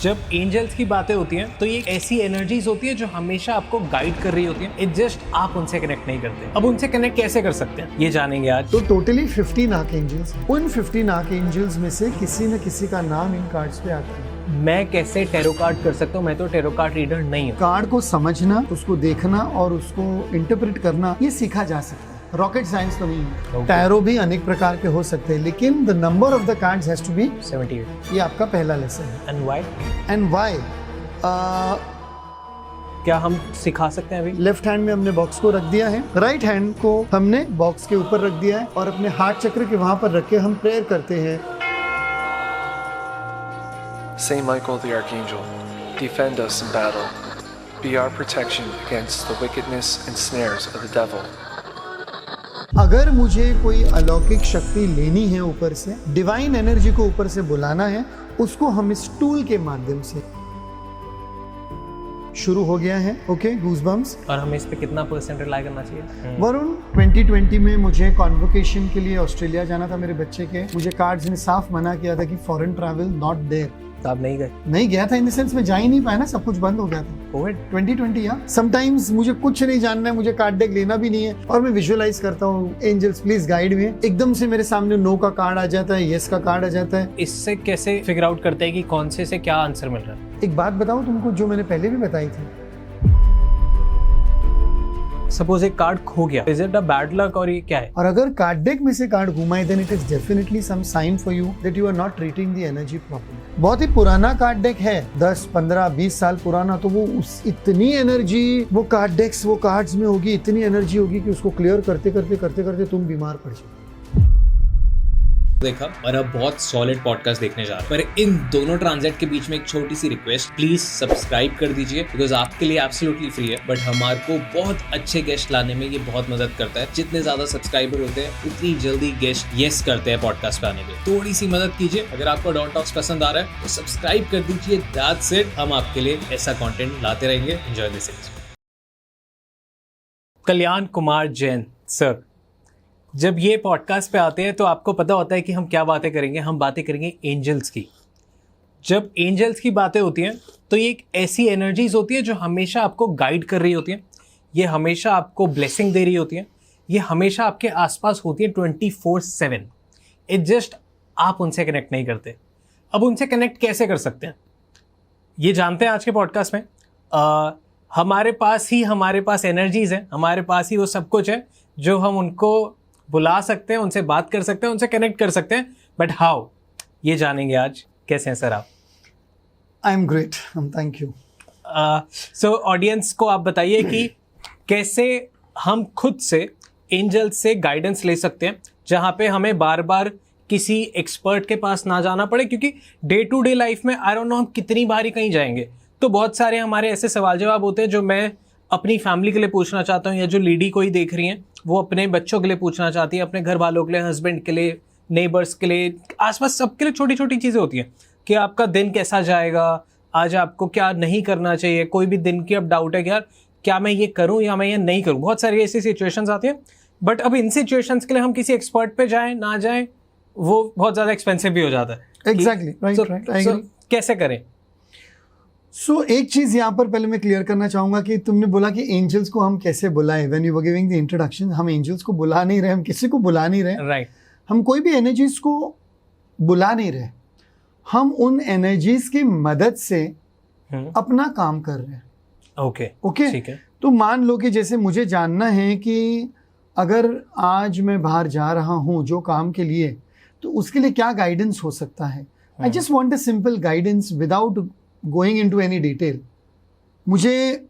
जब एंजल्स की बातें होती हैं तो ये ऐसी एनर्जीज होती हैं जो हमेशा आपको गाइड कर रही होती हैं। इट जस्ट आप उनसे कनेक्ट नहीं करते। अब उनसे कनेक्ट कैसे कर सकते हैं ये जानेंगे आज। तो टोटली 15 आर्कएंजल्स, उन 15 आर्कएंजल्स में से किसी न किसी का नाम इन कार्ड्स पे आता है। मैं कैसे टैरो कार्ड कर सकता हूँ? मैं तो टैरो कार्ड रीडर नहीं हूँ। कार्ड को समझना, उसको देखना और उसको इंटरप्रेट करना ये सीखा जा सकता है। रॉकेट साइंस तो नहीं है। टैरो भी अनेक प्रकार के हो सकते हैं, लेकिन the number of the cards has to be 78। ये आपका पहला लेसन है। And why? And why? क्या हम सिखा सकते हैं अभी? लेफ्ट हैंड में हमने बॉक्स को रख दिया है, राइट हैंड को हमने बॉक्स के ऊपर रख दिया है और अपने हार्ट चक्र के वहां पर रख के हम प्रेयर करते हैं। Saint Michael the Archangel, defend us in battle. Be our protection against the wickedness and snares of the devil. अगर मुझे कोई अलौकिक शक्ति लेनी है ऊपर से, डिवाइन एनर्जी को ऊपर से बुलाना है, उसको हम इस टूल के माध्यम से शुरू हो गया है। Okay, goosebumps. और हमें इस पे कितना % रिलाई करना चाहिए? वरुण, 2020 में मुझे कॉन्वोकेशन के लिए ऑस्ट्रेलिया जाना था मेरे बच्चे के। मुझे कार्ड्स ने साफ मना किया था कि फॉरेन ट्रैवल नॉट देयर। तो आप नहीं गए? नहीं गया था इन द सेंस में जा ही नहीं पाया ना, सब कुछ बंद हो गया था। कोविड 2020 या समटाइम्स मुझे कुछ नहीं जानना है, मुझे कार्ड डेक लेना भी नहीं है और मैं विजुअलाइज करता हूँ एंजल्स प्लीज गाइड मी। एकदम से मेरे सामने नो का कार्ड आ जाता है, यस का कार्ड आ जाता है। इससे कैसे फिगर आउट करते हैं कि कौन से क्या आंसर मिल रहा है? एक बात बताऊं तुमको जो मैंने पहले भी बताई थी। सपोज एक कार्ड खो गया, is it a bad luck और ये क्या है? और अगर कार्ड डेक में से कार्ड घुमाए then it is definitely some sign for you that you are not treating the energy properly. बहुत ही पुराना कार्ड डेक है, 10, 15, 20 साल पुराना, तो वो उस इतनी एनर्जी वो कार्ड डेक्स वो कार्ड्स में होगी, इतनी एनर्जी होगी कि उसको क्लियर करते करते तुम बीमार पड़ जाओ। देखा और अब बहुत सॉलिड पॉडकास्ट देखने जा रहे हैं, पर इन दोनों ट्रांजेक्ट के बीच में एक छोटी सी रिक्वेस्ट, प्लीज सब्सक्राइब कर दीजिए बिकॉज आपके लिए एब्सोल्युटली फ्री है, बट हमारे को बहुत अच्छे गेस्ट लाने में ये बहुत मदद करता है। जितने ज्यादा सब्सक्राइबर होते हैं उतनी जल्दी गेस्ट यस करते हैं पॉडकास्ट पे आने के। थोड़ी सी मदद कीजिए। अगर आपको डॉन टॉक्स पसंद आ रहा है तो सब्सक्राइब कर दीजिए। That's it. हम आपके लिए ऐसा कंटेंट लाते रहेंगे। Enjoy this. Kalyan Kumar Jain sir, जब ये पॉडकास्ट पे आते हैं तो आपको पता होता है कि हम क्या बातें करेंगे। हम बातें करेंगे एंजल्स की। जब एंजल्स की बातें होती हैं तो ये एक ऐसी एनर्जीज होती है जो हमेशा आपको गाइड कर रही होती हैं। ये हमेशा आपको ब्लेसिंग दे रही होती हैं। ये हमेशा आपके आसपास होती है 24/7। इट जस्ट आप उनसे कनेक्ट नहीं करते। अब उनसे कनेक्ट कैसे कर सकते हैं ये जानते हैं आज के पॉडकास्ट में। हमारे पास एनर्जीज हैं, हमारे पास ही वो सब कुछ है जो हम उनको बुला सकते हैं, उनसे बात कर सकते हैं, उनसे कनेक्ट कर सकते हैं। बट हाउ, ये जानेंगे आज। कैसे हैं सर आप? I am great, thank you. So audience को आप बताइए कि कैसे हम खुद से एंजल्स से गाइडेंस ले सकते हैं जहाँ पे हमें बार बार किसी एक्सपर्ट के पास ना जाना पड़े, क्योंकि डे टू डे लाइफ में आई डोंट नो हम कितनी बार ही कहीं जाएंगे तो बहुत सारे हमारे ऐसे सवाल जवाब होते हैं जो मैं अपनी फैमिली के लिए पूछना चाहता हूँ, या जो लेडी कोई देख रही हैं वो अपने बच्चों के लिए पूछना चाहती है, अपने घर वालों के लिए, हस्बैंड के लिए, नेबर्स के लिए, आसपास सबके लिए छोटी छोटी चीज़ें होती हैं कि आपका दिन कैसा जाएगा, आज आपको क्या नहीं करना चाहिए। कोई भी दिन की अब डाउट है कि यार क्या मैं ये करूँ या मैं ये नहीं करूँ। बहुत सारी ऐसी सिचुएशंस आती हैं। बट अब इन सिचुएशंस के लिए हम किसी एक्सपर्ट पे जाएं ना जाएं वो बहुत ज़्यादा एक्सपेंसिव भी हो जाता है। Exactly, right. कैसे करें? एक चीज यहाँ पर पहले मैं क्लियर करना चाहूंगा कि तुमने बोला कि एंजल्स को हम कैसे बुलाएं। When you were giving the introduction, हम एंजल्स को बुला नहीं रहे, हम किसी को बुला नहीं रहे, राइट। हम कोई भी एनर्जीज को बुला नहीं रहे, हम उन एनर्जीज की मदद से अपना काम कर रहे हैं। ओके, ठीक है। तो मान लो कि जैसे मुझे जानना है कि अगर आज मैं बाहर जा रहा हूँ जो काम के लिए, तो उसके लिए क्या गाइडेंस हो सकता है। I just want a simple guidance without going into any detail. मुझे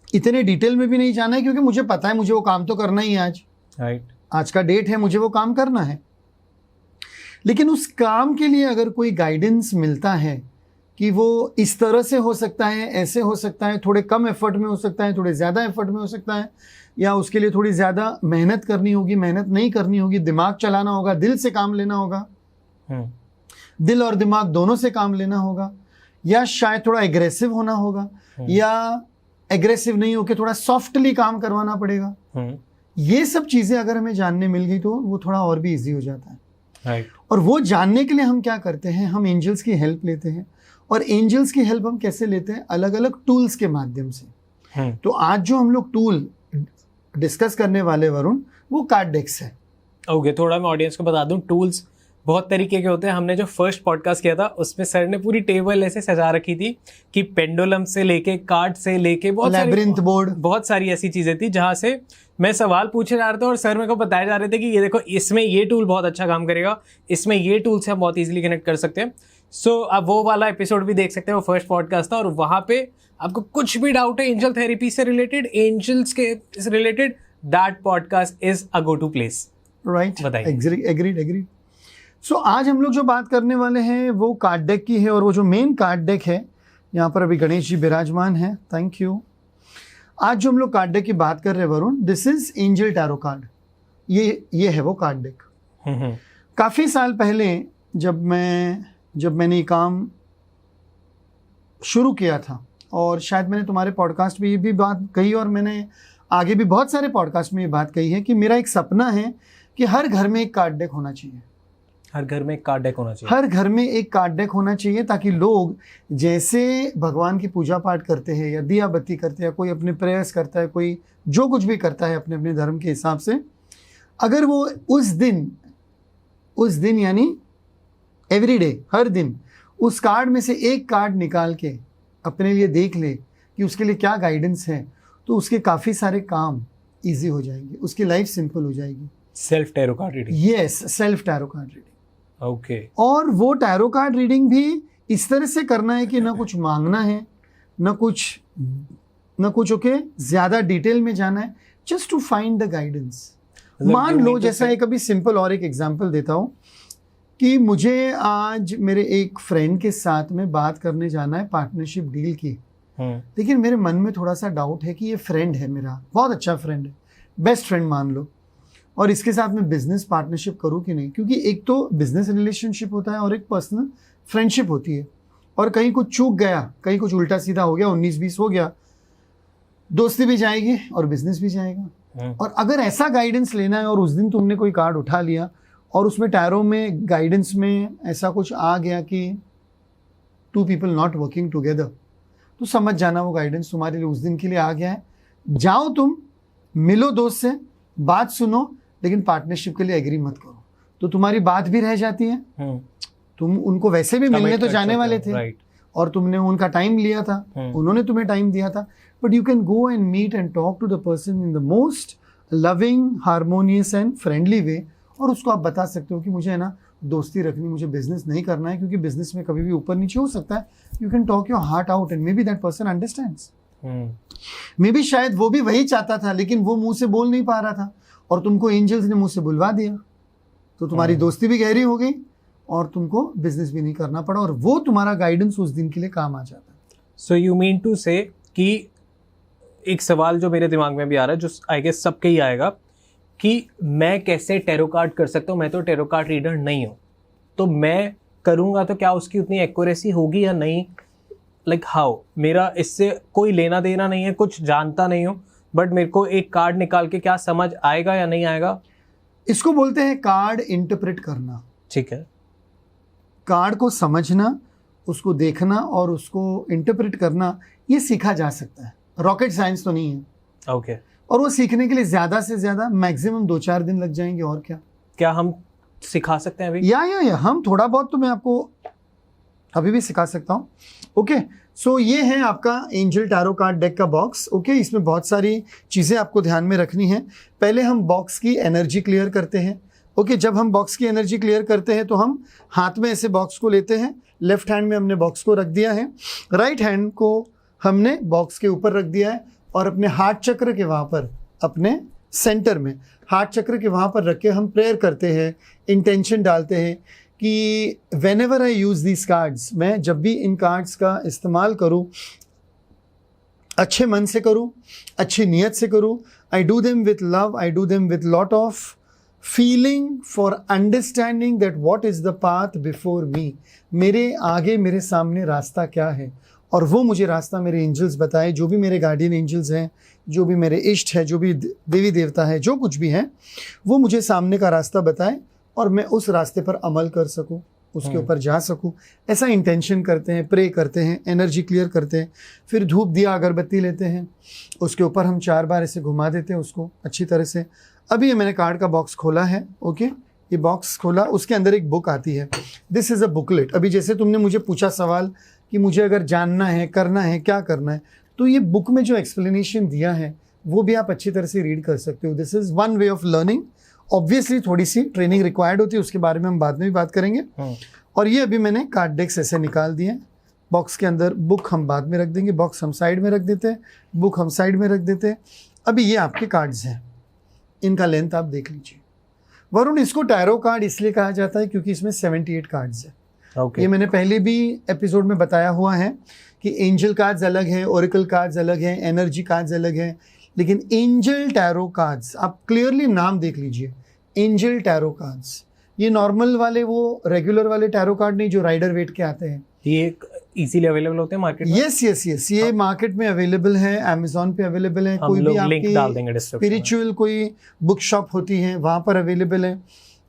इतने डिटेल में भी नहीं जाना है क्योंकि मुझे पता है मुझे वो काम तो करना ही है आज, राइट। आज का डेट है, मुझे वो काम करना है। लेकिन उस काम के लिए अगर कोई गाइडेंस मिलता है कि वो इस तरह से हो सकता है, ऐसे हो सकता है, थोड़े कम एफर्ट में हो सकता है, थोड़े ज़्यादा एफर्ट में हो सकता है, या उसके लिए थोड़ी ज़्यादा मेहनत करनी होगी, मेहनत नहीं करनी होगी, दिमाग चलाना होगा, दिल से काम लेना होगा, दिल और दिमाग दोनों से काम लेना होगा, या शायद थोड़ा एग्रेसिव होना होगा, या एग्रेसिव नहीं होकर थोड़ा सॉफ्टली काम करवाना पड़ेगा। ये सब चीज़ें अगर हमें जानने मिल गई तो वो थोड़ा और भी इजी हो जाता है। राइट। और वो जानने के लिए हम क्या करते हैं, हम एंजल्स की हेल्प लेते हैं और एंजल्स की हेल्प हम कैसे लेते हैं? अलग अलग टूल्स के माध्यम से। तो आज जो हम लोग टूल डिस्कस करने वाले वरुण, वो कार्ड डेक्स है। ओके, थोड़ा मैं ऑडियंस को बता दूं, टूल्स बहुत तरीके के होते हैं। हमने जो फर्स्ट पॉडकास्ट किया था उसमें सर ने पूरी टेबल ऐसे सजा रखी थी कि पेंडुलम से लेके कार्ड से लेके लैबिरिंथ बोर्ड, बहुत सारी ऐसी चीजें थी जहां से मैं सवाल पूछे जा रहा था और सर मेरे को बताया जा रहे थे कि ये देखो इसमें ये टूल बहुत अच्छा काम करेगा, इसमें ये टूल से हम बहुत इजीली कनेक्ट कर सकते हैं। सो आप वो वाला एपिसोड भी देख सकते हैं, वो फर्स्ट पॉडकास्ट था और वहां पे आपको कुछ भी डाउट है एंजल थेरेपी से रिलेटेड, एंजल्स के related, that podcast is a go to place. Right, बताइए। एग्रीड। सो आज हम लोग जो बात करने वाले हैं वो कार्ड डेक की है, और वो जो मेन कार्ड डेक है, यहाँ पर अभी गणेश जी विराजमान हैं, थैंक यू। आज जो हम लोग कार्ड डेक की बात कर रहे हैं Varun, this is angel tarot card. ये है वो कार्ड डेक। काफ़ी साल पहले जब मैंने ये काम शुरू किया था, और शायद मैंने तुम्हारे पॉडकास्ट में ये भी बात कही, और मैंने आगे भी बहुत सारे पॉडकास्ट में ये बात कही है कि मेरा एक सपना है कि हर घर में एक कार्ड डेक होना चाहिए। हर घर में एक कार्ड डेक होना चाहिए। हर घर में एक कार्ड डेक होना चाहिए, ताकि लोग जैसे भगवान की पूजा पाठ करते हैं या दिया बत्ती करते हैं, कोई अपने प्रेयर्स करता है, कोई जो कुछ भी करता है अपने अपने धर्म के हिसाब से, अगर वो उस दिन यानी एवरीडे, हर दिन उस कार्ड में से एक कार्ड निकाल के अपने लिए देख ले कि उसके लिए क्या गाइडेंस है, तो उसके काफ़ी सारे काम इजी हो जाएंगे, उसकी लाइफ सिंपल हो जाएगी। Self tarot card reading. Yes, self tarot card reading. Okay. और वो टैरो कार्ड रीडिंग भी इस तरह से करना है कि ना कुछ मांगना है, ना कुछ ओके ज़्यादा डिटेल में जाना है, just to find the guidance. मान लो, जैसा एक अभी सिंपल और एक एग्जांपल देता हूँ कि मुझे आज मेरे एक फ्रेंड के साथ में बात करने जाना है पार्टनरशिप डील की, लेकिन मेरे मन में थोड़ा सा डाउट है कि ये फ्रेंड है मेरा, बहुत अच्छा फ्रेंड है, बेस्ट फ्रेंड मान लो, और इसके साथ में बिजनेस पार्टनरशिप करूँ कि नहीं, क्योंकि एक तो बिजनेस रिलेशनशिप होता है और एक पर्सनल फ्रेंडशिप होती है, और कहीं कुछ चूक गया, कहीं कुछ उल्टा सीधा हो गया, 19-20 हो गया, दोस्ती भी जाएगी और बिजनेस भी जाएगा। और अगर ऐसा गाइडेंस लेना है और उस दिन तुमने कोई कार्ड उठा लिया और उसमें टैरो में गाइडेंस में ऐसा कुछ आ गया कि 2 people नॉट वर्किंग टुगेदर, तो समझ जाना वो गाइडेंस तुम्हारे लिए उस दिन के लिए आ गया है। जाओ, तुम मिलो दोस्त से, बात सुनो, लेकिन पार्टनरशिप के लिए एग्री मत करो, तो तुम्हारी बात भी रह जाती है। तुम उनको वैसे भी मिलने तो जाने वाले थे, और तुमने उनका टाइम लिया था, उन्होंने तुम्हें टाइम दिया था, but you can go and meet and talk to the person in the most loving, harmonious and friendly way, और उसको आप बता सकते हो कि मुझे है ना दोस्ती रखनी, मुझे बिजनेस नहीं करना है, क्योंकि बिजनेस में कभी भी ऊपर नीचे हो सकता है। You can talk your heart out and may be that person understands. May be शायद वो भी वही चाहता था, लेकिन वो मुंह से बोल नहीं पा रहा था, और तुमको एंजल्स ने मुंह से बुलवा दिया, तो तुम्हारी दोस्ती भी गहरी हो गई और तुमको बिजनेस भी नहीं करना पड़ा, और वो तुम्हारा गाइडेंस उस दिन के लिए काम आ जाता है। सो यू मीन टू से कि एक सवाल जो मेरे दिमाग में भी आ रहा है, जो आई गेस सबके ही आएगा, कि मैं कैसे टैरो कार्ड कर सकता हूँ, मैं तो टैरो कार्ड रीडर नहीं हूँ, तो मैं करूँगा तो क्या उसकी उतनी एक्यूरेसी होगी या नहीं, लाइक हाउ, मेरा इससे कोई लेना देना नहीं है, कुछ जानता नहीं हूँ, बट मेरे को एक कार्ड निकाल के क्या समझ आएगा या नहीं आएगा? इसको बोलते हैं कार्ड इंटरप्रेट करना। ठीक है। कार्ड को समझना, उसको देखना और उसको इंटरप्रेट करना, ये सीखा जा सकता है, रॉकेट साइंस तो नहीं है। ओके। और वो सीखने के लिए ज़्यादा से ज़्यादा मैक्सिमम 2-4 दिन लग जाएंगे, और क्या हम सिखा सकते हैं अभी? या हम थोड़ा बहुत तो मैं आपको अभी भी सिखा सकता हूँ। ओके, सो ये है आपका एंजल टैरो कार्ड डेक का बॉक्स। ओके, इसमें बहुत सारी चीज़ें आपको ध्यान में रखनी है। पहले हम बॉक्स की एनर्जी क्लियर करते हैं। ओके, जब हम बॉक्स की एनर्जी क्लियर करते हैं तो हम हाथ में ऐसे बॉक्स को लेते हैं, लेफ्ट हैंड में हमने बॉक्स को रख दिया है, राइट हैंड को हमने बॉक्स के ऊपर रख दिया है, और अपने हार्ट चक्र के वहाँ पर, अपने सेंटर में हार्ट चक्र के वहाँ पर रख के हम प्रेयर करते हैं, इंटेंशन डालते हैं कि when ever I use these cards, मैं जब भी इन कार्ड्स का इस्तेमाल करूँ, अच्छे मन से करूँ, अच्छी नीयत से करूँ, I do them with love, I do them with lot of feeling for understanding that what is the path before me, मेरे आगे मेरे सामने रास्ता क्या है, और वो मुझे रास्ता मेरे एंजल्स बताए, जो भी मेरे गार्डियन एंजल्स हैं, जो भी मेरे इष्ट है, जो भी देवी देवता है, जो कुछ भी हैं, वो मुझे सामने का रास्ता बताए और मैं उस रास्ते पर अमल कर सकूं। उसके ऊपर जा सकूं, ऐसा इंटेंशन करते हैं, प्रे करते हैं, एनर्जी क्लियर करते हैं, फिर धूप दिया अगरबत्ती लेते हैं, उसके ऊपर हम 4 बार ऐसे घुमा देते हैं उसको अच्छी तरह से। अभी ये मैंने कार्ड का बॉक्स खोला है, ओके, ये बॉक्स खोला, उसके अंदर एक बुक आती है, दिस इज़ अ बुकलेट। अभी जैसे तुमने मुझे पूछा सवाल कि मुझे अगर जानना है, करना है, क्या करना है, तो ये बुक में जो एक्सप्लेनेशन दिया है वो भी आप अच्छी तरह से रीड कर सकते हो। This is one way of learning. Obviously थोड़ी सी ट्रेनिंग रिक्वायर्ड होती है, उसके बारे में हम बाद में भी बात करेंगे। और ये अभी मैंने कार्ड डेक्स ऐसे निकाल दिए, बॉक्स के अंदर, बुक हम बाद में रख देंगे, बॉक्स हम साइड में रख देते हैं, बुक हम साइड में रख देते हैं। अभी ये आपके कार्ड्स हैं, इनका लेंथ आप देख लीजिए। वरुण, इसको टैरो कार्ड इसलिए कहा जाता है क्योंकि इसमें 78 कार्ड्स हैं। Okay. ये मैंने पहले भी एपिसोड में बताया हुआ है कि एंजल कार्ड्स अलग हैं, ओरेकल कार्ड्स अलग हैं, एनर्जी कार्ड्स अलग हैं, लेकिन एंजल टैरो कार्ड्स, आप क्लियरली नाम देख लीजिए, एंजल टैरो कार्ड्स। ये नॉर्मल वाले, वो रेगुलर वाले टैरो कार्ड नहीं जो राइडर वेट के आते हैं। ये इजीली अवेलेबल होते हैं मार्केट में? यस यस यस, ये मार्केट में अवेलेबल है, अमेजोन पे अवेलेबल है, कोई भी लिंक डाल देंगे आपकी डिस्क्रिप्शन में। स्पिरिचुअल कोई बुक शॉप होती है वहाँ पर अवेलेबल है,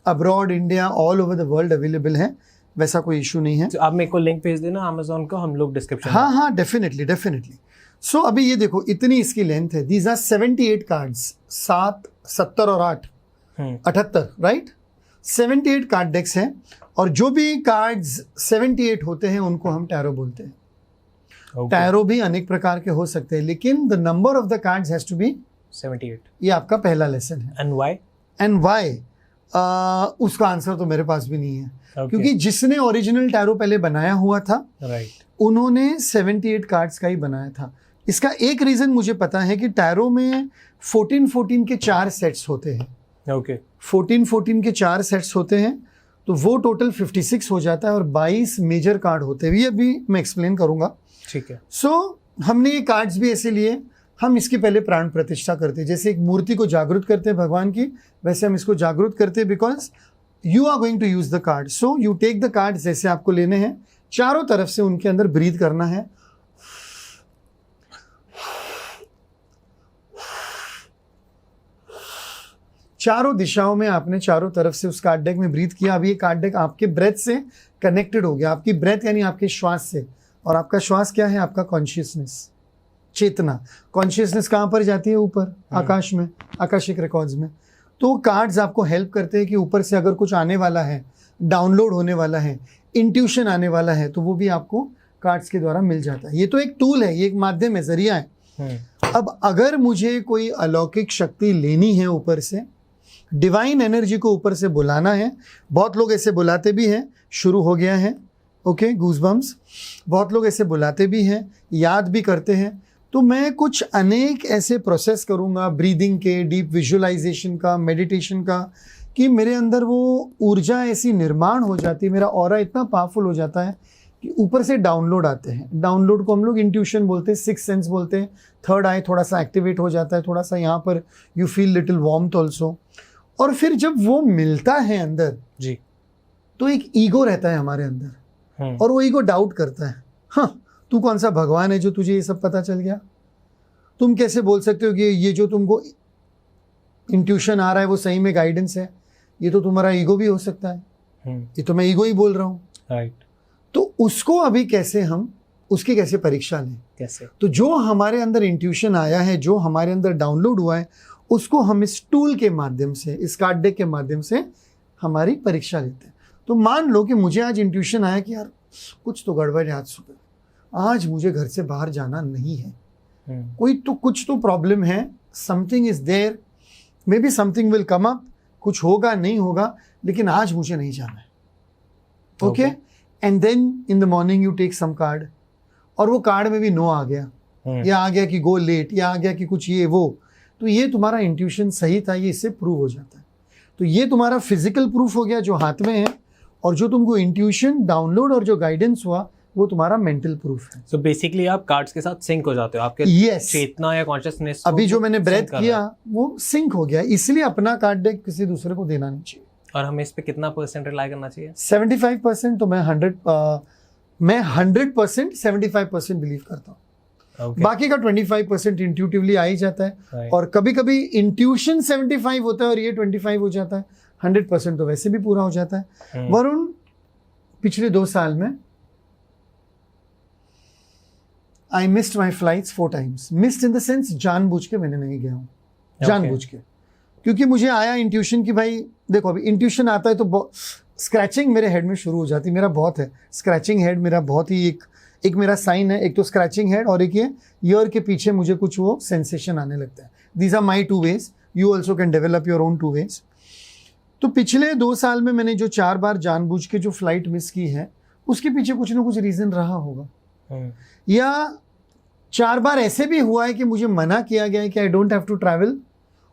abroad, India, all over the world available है, वैसा कोई इशू नहीं है। तो आप मेरे को लिंक भेज देना अमेजोन को, हम लोग डिस्क्रिप्शन हाँ हाँ, डेफिनेटली डेफिनेटली। सो अभी ये देखो, इतनी इसकी लेंथ है, दीज आर 78 कार्ड्स, 7, 70 और 8, 78, राइट, 78 कार्ड डेक्स हैं। और जो भी कार्ड्स 78 होते हैं उनको हम टैरो बोलते हैं। टैरो भी अनेक प्रकार के हो सकते हैं, लेकिन the number of the cards has to be 78। ये आपका पहला लेसन है। And why? एंड व्हाई, उसका आंसर तो मेरे पास भी नहीं है। Okay. क्योंकि जिसने ओरिजिनल टैरो पहले बनाया हुआ था, राइट, उन्होंने 78 कार्ड्स का ही बनाया था। इसका एक रीजन मुझे पता है कि टैरो में 14 के 4 सेट्स होते हैं। ओके, 14 के 4 सेट्स होते हैं, तो वो टोटल 56 हो जाता है, और 22 मेजर कार्ड होते हैं। ये अभी मैं एक्सप्लेन करूंगा। ठीक है। सो हमने ये कार्ड्स भी ऐसे लिए, हम इसके पहले प्राण प्रतिष्ठा करते हैं। जैसे एक मूर्ति को जागृत करते हैं भगवान की, वैसे हम इसको जागृत करते हैं, because you are going to use the card. So you take the card, जैसे आपको लेने हैं, चारों तरफ से उनके अंदर ब्रीथ करना है। चारों दिशाओं में आपने चारों तरफ से उस कार्ड डेक में ब्रीथ किया। अब ये कार्ड डेक आपके ब्रेथ से कनेक्टेड हो गया, आपकी ब्रेथ यानी आपके श्वास से। और आपका श्वास क्या है? आपका कॉन्शियसनेस, चेतना। कॉन्शियसनेस कहाँ पर जाती है? ऊपर आकाश में, आकाशिक रिकॉर्ड्स में। तो कार्ड्स आपको हेल्प करते हैं कि ऊपर से अगर कुछ आने वाला है, डाउनलोड होने वाला है, इंट्यूशन आने वाला है, तो वो भी आपको कार्ड्स के द्वारा मिल जाता है। ये तो एक टूल है, ये एक माध्यम है, जरिया है। अब अगर मुझे कोई अलौकिक शक्ति लेनी है ऊपर से, डिवाइन एनर्जी को ऊपर से बुलाना है, बहुत लोग ऐसे बुलाते भी हैं, शुरू हो गया है, ओके, गूज़बम्स। बहुत लोग ऐसे बुलाते भी हैं, याद भी करते हैं। तो मैं कुछ अनेक ऐसे प्रोसेस करूँगा, ब्रीदिंग के, डीप विजुअलाइजेशन का, मेडिटेशन का, कि मेरे अंदर वो ऊर्जा ऐसी निर्माण हो जाती है, मेरा ऑरा इतना पावरफुल हो जाता है कि ऊपर से डाउनलोड आते हैं। डाउनलोड को हम लोग इंट्यूशन बोलते हैं, सिक्स सेंस बोलते हैं। थर्ड आई थोड़ा सा एक्टिवेट हो जाता है, थोड़ा सा यहाँ पर you feel little warmth also. और फिर जब वो मिलता है अंदर जी, तो एक ईगो रहता है हमारे अंदर, और वो ईगो डाउट करता है, हाँ तू कौन सा भगवान है जो तुझे ये सब पता चल गया? तुम कैसे बोल सकते हो कि ये जो तुमको इंट्यूशन आ रहा है वो सही में गाइडेंस है? ये तो तुम्हारा ईगो भी हो सकता है, ये तो मैं ईगो ही बोल रहा हूँ। राइट। तो उसको अभी कैसे हम उसकी कैसे परीक्षा लें? कैसे? तो जो हमारे अंदर इंट्यूशन आया है, जो हमारे अंदर डाउनलोड हुआ है, उसको हम इस टूल के माध्यम से, इस कार्ड डेक के माध्यम से हमारी परीक्षा लेते हैं। तो मान लो कि मुझे आज इंट्यूशन आया कि यार कुछ तो गड़बड़ है, आज सुबह आज मुझे घर से बाहर जाना नहीं है, कुछ तो प्रॉब्लम है, something is there, may be something will come up, कुछ होगा नहीं होगा, लेकिन आज मुझे नहीं जाना है, okay. And then in the morning you take some card, और वो कार्ड में भी नो आ गया, या आ गया कि गो लेट, या आ गया कि कुछ ये वो, तो ये तुम्हारा इंट्यूशन सही था, ये इससे प्रूव हो जाता है। तो ये तुम्हारा फिजिकल प्रूफ हो गया जो हाथ में है, और जो तुमको इंट्यूशन, डाउनलोड और जो गाइडेंस हुआ वो तुम्हारा मेंटल प्रूफ है। सो बेसिकली आप कार्ड्स के साथ सिंक हो जाते हो, आपके Yes. चेतना या कॉन्शियसनेस। अभी जो मैंने ब्रेथ किया वो सिंक हो गया, इसलिए अपना कार्ड डेक किसी दूसरे को देना नहीं चाहिए। और हमें इस पे कितना % रिलाई करना चाहिए? 75%। तो मैं 100% 75% बिलीव करता हूँ। Okay. बाकी का 25% इंट्यूटिवली आ ही जाता है, Right. और कभी कभी इंट्यूशन 75 होता है और ये 25 हो जाता है। 100% तो वैसे भी पूरा हो जाता है। वरुण, पिछले 2 साल में I missed my flights 4 times. Missed in the sense जानबूझ के मैंने नहीं गया हूँ, जानबूझ के, क्योंकि मुझे आया इंट्यूशन कि भाई देखो, अभी इंट्यूशन आता है तो स्क्रैचिंग मेरे हेड में शुरू हो जाती, मेरा बहुत है स्क्रैचिंग हेड, मेरा बहुत ही एक मेरा साइन है, एक तो स्क्रैचिंग हेड और एक ये ईयर के पीछे मुझे कुछ वो सेंसेशन आने लगता है. These are my 2 ways. You also can develop your own 2 ways. तो पिछले 2 साल में मैंने जो 4 बार जानबूझ के जो फ्लाइट मिस की है, उसके पीछे कुछ ना कुछ रीज़न रहा होगा. या 4 बार ऐसे भी हुआ है कि मुझे मना किया गया है कि I don't have to travel,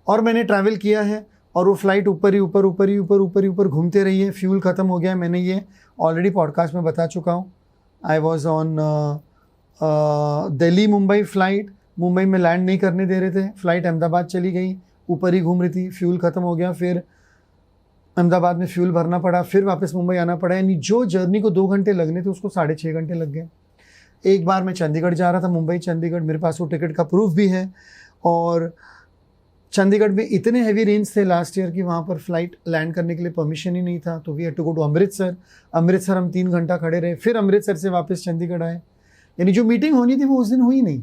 और मैंने ट्रैवल किया है और वो फ्लाइट ऊपर ही ऊपर घूमते रही है, फ्यूल ख़त्म हो गया है. मैंने ये ऑलरेडी पॉडकास्ट में बता चुका हूँ. I was on Delhi Mumbai flight, Mumbai में लैंड नहीं करने दे रहे थे, फ्लाइट अहमदाबाद चली गई, ऊपर ही घूम रही थी, फ्यूल ख़त्म हो गया, फिर अहमदाबाद में फ्यूल भरना पड़ा, फिर वापस मुंबई आना पड़ा. यानी जो जर्नी को 2 घंटे लगने थे उसको 6.5 घंटे लग गए. एक बार मैं चंडीगढ़ जा रहा था, मुंबई चंडीगढ़, मेरे पास वो टिकट का प्रूफ भी है, और चंडीगढ़ में इतने हैवी रेंज थे लास्ट ईयर कि वहाँ पर फ्लाइट लैंड करने के लिए परमिशन ही नहीं था. तो we had to go to Amritsar. Amritsar हम 3 घंटा खड़े रहे, फिर अमृतसर से वापस चंडीगढ़ आए. यानी जो मीटिंग होनी थी वो उस दिन हुई नहीं.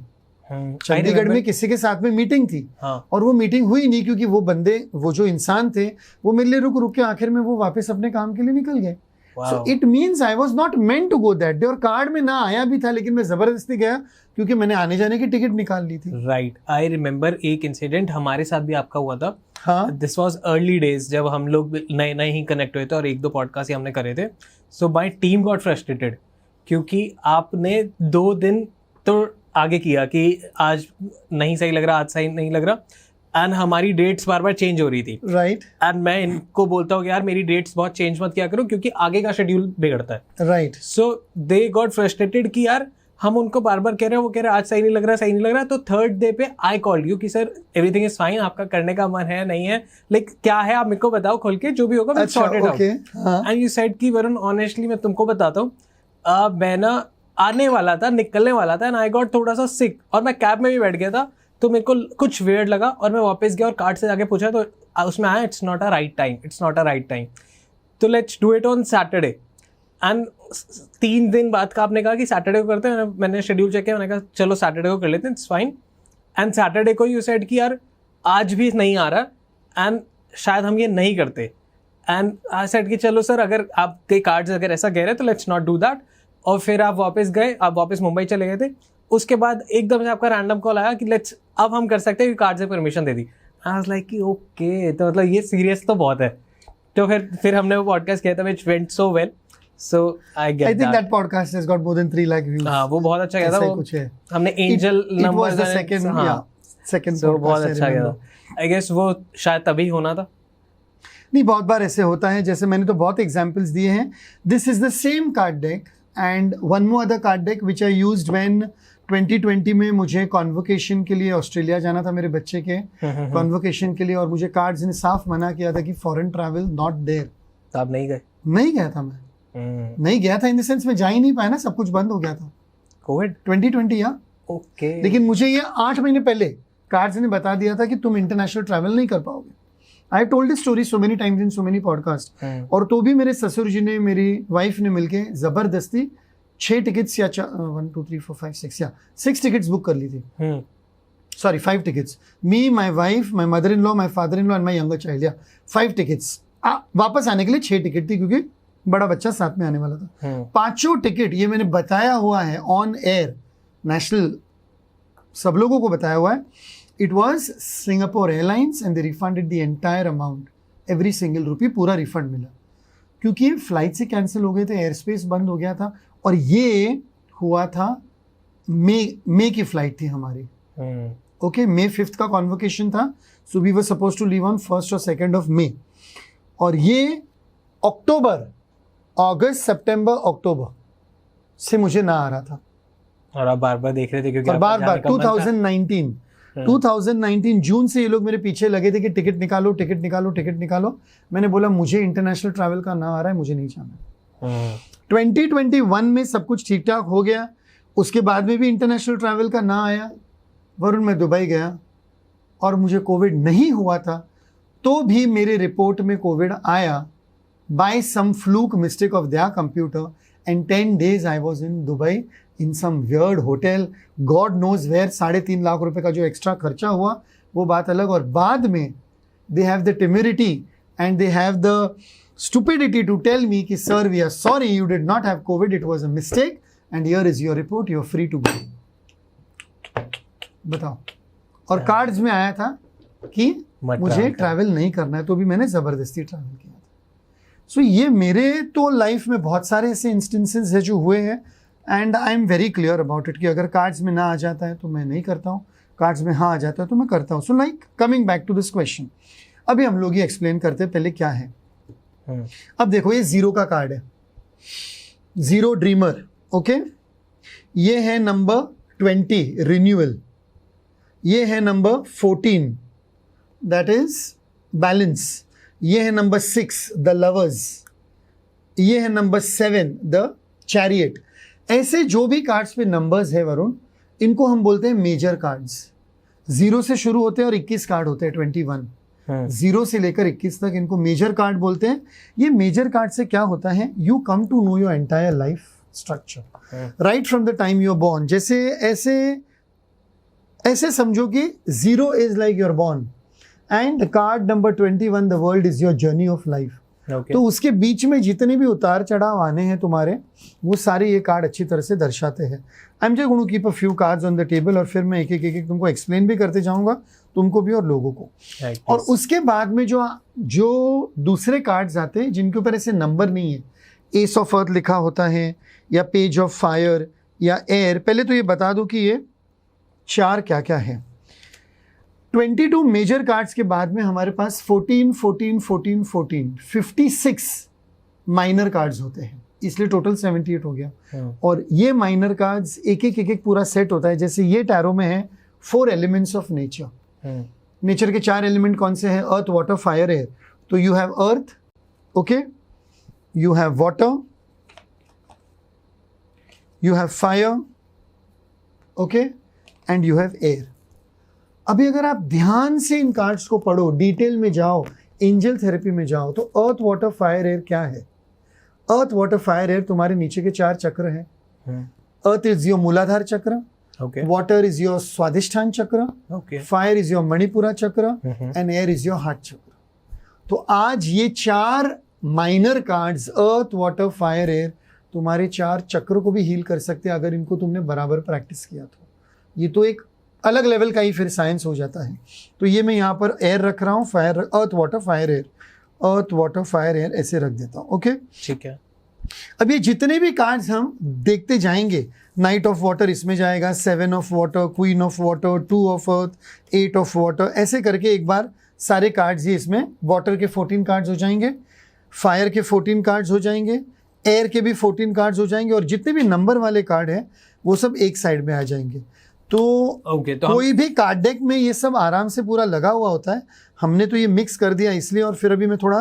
चंडीगढ़ में किसी के साथ में मीटिंग थी, और वो मीटिंग हुई नहीं क्योंकि वो बंदे, वो जो इंसान थे, वो मेरे लिए रुक के आखिर में वो वापस अपने काम के लिए निकल गए. So it means I was not meant to go that day. और कार्ड में ना आया भी था, लेकिन मैं जबरदस्ती गया क्योंकि मैंने आने जाने की टिकट निकाल ली थी. राइट, आई रिमेम्बर एक इंसिडेंट हमारे साथ भी आपका हुआ था. हाँ, दिस वाज अर्ली डेज जब हम लोग नए ही कनेक्ट हुए थे और 1-2 पॉडकास्ट ही हमने करे थे. So my team got frustrated क्योंकि आपने 2 दिन तो आगे किया कि आज नहीं सही लग रहा, आज सही नहीं लग रहा, एंड हमारी डेट्स बार बार चेंज हो रही थी. राइट. एंड मैं इनको बोलता हूँ कि यार मेरी डेट्स बहुत चेंज मत किया करो क्योंकि आगे का शेड्यूल बिगड़ता है. Right. So they got frustrated कि यार हम उनको बार बार कह रहे हैं, वो कह रहे हैं आज सही नहीं लग रहा. तो 3rd डे पे आई कॉल्ड यू कि सर एवरीथिंग इज फाइन, आपका करने का मन है नहीं है, लाइक क्या है आप मेरे को बताओ खोल के, जो भी होगा मैं sorted out. And you said कि वरुण ऑनेस्टली मैं तुमको बताता हूँ, मैं ना आने वाला था, निकलने वाला था, एंड आई गॉट थोड़ा सा सिक, और मैं कैब में भी बैठ गया था, तो मेरे को कुछ वियर्ड लगा और मैं वापस गया और कार्ड से जाके पूछा तो उसमें आया it's not a right time, तो let's do it on Saturday. And 3 दिन बाद का आपने कहा कि सैटरडे को करते हैं. मैंने शेड्यूल चेक किया, मैंने कहा चलो सैटरडे को कर लेते हैं, इट्स फाइन. एंड सैटरडे को यू सेड कि यार आज भी नहीं आ रहा एंड शायद हम ये नहीं करते. एंड आई सेड कि चलो सर अगर आपके कार्ड्स अगर ऐसा कह रहे हैं तो लेट्स नॉट डू दैट. और फिर आप वापस गए, आप वापस मुंबई चले गए थे. उसके बाद एकदम से आपका रैंडम कॉल आया कि लेट्स अब हम कर सकते हैं, कार्ड से permission they the. I was like कि ओके, तो मतलब ये सीरियस तो बहुत है. तो फिर हमने वो पॉडकास्ट किया था which went so well. So I think that podcast has got more than 3 lakh views. हां, वो बहुत अच्छा गया था. वो कुछ है, हमने एंजल नंबर्स द सेकंड तो बहुत अच्छा गया था. आई गेस वो शायद तभी होना था. नहीं, बहुत बार ऐसे होता है, जैसे मैंने तो बहुत एग्जांपल्स दिए हैं. This is the same card deck and one more other card deck which I used when 2020 में मुझे कॉन्वोकेशन के लिए ऑस्ट्रेलिया जाना था, मेरे बच्चे के कॉन्वोकेशन के लिए, और मुझे कार्ड्स ने साफ मना किया था कि फॉरेन ट्रैवल नॉट देयर. तो आप नहीं गए? नहीं गया था मैं. नहीं गया था इन द सेंस मैं जा ही नहीं पाया ना, सब कुछ बंद हो गया था कोविड 2020. या ओके, लेकिन मुझे ये 8 महीने पहले कार्ड्स ने बता दिया था कि तुम इंटरनेशनल ट्रैवल नहीं कर पाओगे. I have told this story so many times in so many podcast. और तो भी मेरे ससुर जी ने, मेरी वाइफ ने मिलके जबरदस्ती 6 टिकट्स या 1 2 3 4 5 6 या 6 टिकट्स बुक कर ली थी. Sorry 5 tickets. Me, my wife, my mother in law, my father in law and my younger child. या 5 टिकट्स. वापस आने के लिए 6 टिकट थी क्योंकि बड़ा बच्चा साथ में आने वाला था. 5 टिकट ये मैंने बताया हुआ है ऑन एयर, नेशनल, सब लोगों को बताया हुआ है. It was Singapore airlines and they refunded the entire amount, every single rupee पूरा रिफंड मिला, क्योंकि फ्लाइट से कैंसिल हो गए थे, एयर स्पेस बंद हो गया था. और ये हुआ था मई की फ्लाइट थी हमारी. ओके, May 5 का कॉन्वोकेशन था. So we were suppose to leave on 1st और 2nd ऑफ May. और ये अगस्त सितंबर अक्टूबर से मुझे ना आ रहा था. और आप बार बार देख रहे थे क्योंकि बार 2019 जून से ये लोग मेरे पीछे लगे थे कि टिकट निकालो. मैंने बोला मुझे इंटरनेशनल ट्रैवल का ना आ रहा है, मुझे नहीं जाना. 2021 में सब कुछ ठीक ठाक हो गया. उसके बाद में भी इंटरनेशनल ट्रैवल का ना आया. वरुण, मैं दुबई गया और मुझे कोविड नहीं हुआ था, तो भी मेरे रिपोर्ट में कोविड आया by some fluke mistake of their computer, and 10 days I was in Dubai in some weird hotel, God knows where, 3.5 lakh रुपए का जो एक्स्ट्रा खर्चा हुआ वो बात अलग, और बाद में they have the temerity and they have the stupidity to tell me कि sir we are sorry, you did not have COVID, it was a mistake and here is your report, you are free to go. बताओ. और cards में आया था कि मुझे travel नहीं करना है, तो भी मैंने जबरदस्ती ट्रैवल किया था. सो ये मेरे तो लाइफ में बहुत सारे ऐसे इंस्टेंसेस है जो हुए हैं, and I am very clear about it कि अगर कार्ड्स में ना आ जाता है तो मैं नहीं करता हूँ, कार्ड्स में हाँ आ जाता है तो मैं करता हूँ. So like coming back to this question, अभी हम लोग ये एक्सप्लेन करते हैं पहले क्या है. अब देखो ये 0 का कार्ड है, 0 ड्रीमर. ओके, ये है नंबर 20 रिन्यूअल, ये है नंबर 14 दैट इज बैलेंस, ये है नंबर 6 द लवर्स, ये है नंबर 7 द चैरियट. ऐसे जो भी कार्ड्स पे नंबर्स है वरुण, इनको हम बोलते हैं मेजर कार्ड्स. 0 से शुरू होते हैं और 21 कार्ड होते हैं, 21. 0 से लेकर 21 तक इनको मेजर कार्ड बोलते हैं. ये मेजर कार्ड से क्या होता है, you come to know your entire life structure right from the time you are born. जैसे ऐसे समझो कि 0 is like your born and card number 21 the world is your journey of life. तो उसके बीच में जितने भी उतार चढ़ाव आने हैं तुम्हारे, वो सारे ये कार्ड अच्छी तरह से दर्शाते हैं. I am just going to keep a few cards on the table, और फिर मैं एक एक तुमको एक्सप्लेन भी करते जाऊंगा, तुमको भी और लोगों को. और उसके बाद में जो दूसरे कार्ड्स आते हैं जिनके ऊपर ऐसे नंबर नहीं है, एस ऑफ अर्थ लिखा होता है या पेज ऑफ फायर या एयर. पहले तो ये बता दो कि ये 4 क्या क्या है. 22 मेजर कार्ड्स के बाद में हमारे पास 14, 14, 14, 14, 56 माइनर कार्ड्स होते हैं, इसलिए टोटल 78 हो गया. और ये माइनर कार्ड्स एक एक पूरा सेट होता है. जैसे ये टैरो में है 4 एलिमेंट्स ऑफ नेचर. नेचर के 4 एलिमेंट कौन से हैं, अर्थ वाटर फायर एयर. तो you have earth, okay, you have water, you have fire, okay, and you have air. अभी अगर आप ध्यान से इन कार्ड्स को पढ़ो, डिटेल में जाओ, एंजल थेरेपी में जाओ, तो अर्थ वाटर फायर एयर क्या है. अर्थ वाटर फायर एयर तुम्हारे नीचे के 4 चक्र हैं. अर्थ इज योर मूलाधार चक्र, वाटर इज योर स्वादिष्ठान चक्र, फायर इज योर मणिपुरा चक्र, and air is your heart चक्र. तो आज ये 4 minor cards, earth water fire air, तुम्हारे 4 चक्र को भी हील कर सकते हैं अगर इनको तुमने बराबर प्रैक्टिस किया तो. ये तो एक अलग लेवल का ही फिर साइंस हो जाता है. तो ये मैं यहाँ पर एयर रख रहा हूँ, fire, earth water fire air, earth water fire air ऐसे रख देता हूँ. ओके, ठीक है. अब ये जितने भी कार्ड्स हम देखते जाएंगे, नाइट ऑफ वाटर इसमें जाएगा, 7 of water, queen of water, 2 of earth, 8 of water, ऐसे करके एक बार सारे कार्ड्स ये इसमें वाटर के 14 कार्ड्स हो जाएंगे, फायर के 14 कार्ड्स हो जाएंगे, एयर के भी 14 कार्ड्स हो जाएंगे, और जितने भी नंबर वाले कार्ड हैं वो सब एक साइड में आ जाएंगे. तो कोई भी कार्ड डेक में ये सब आराम से पूरा लगा हुआ होता है. हमने तो ये मिक्स कर दिया इसलिए, और फिर अभी मैं थोड़ा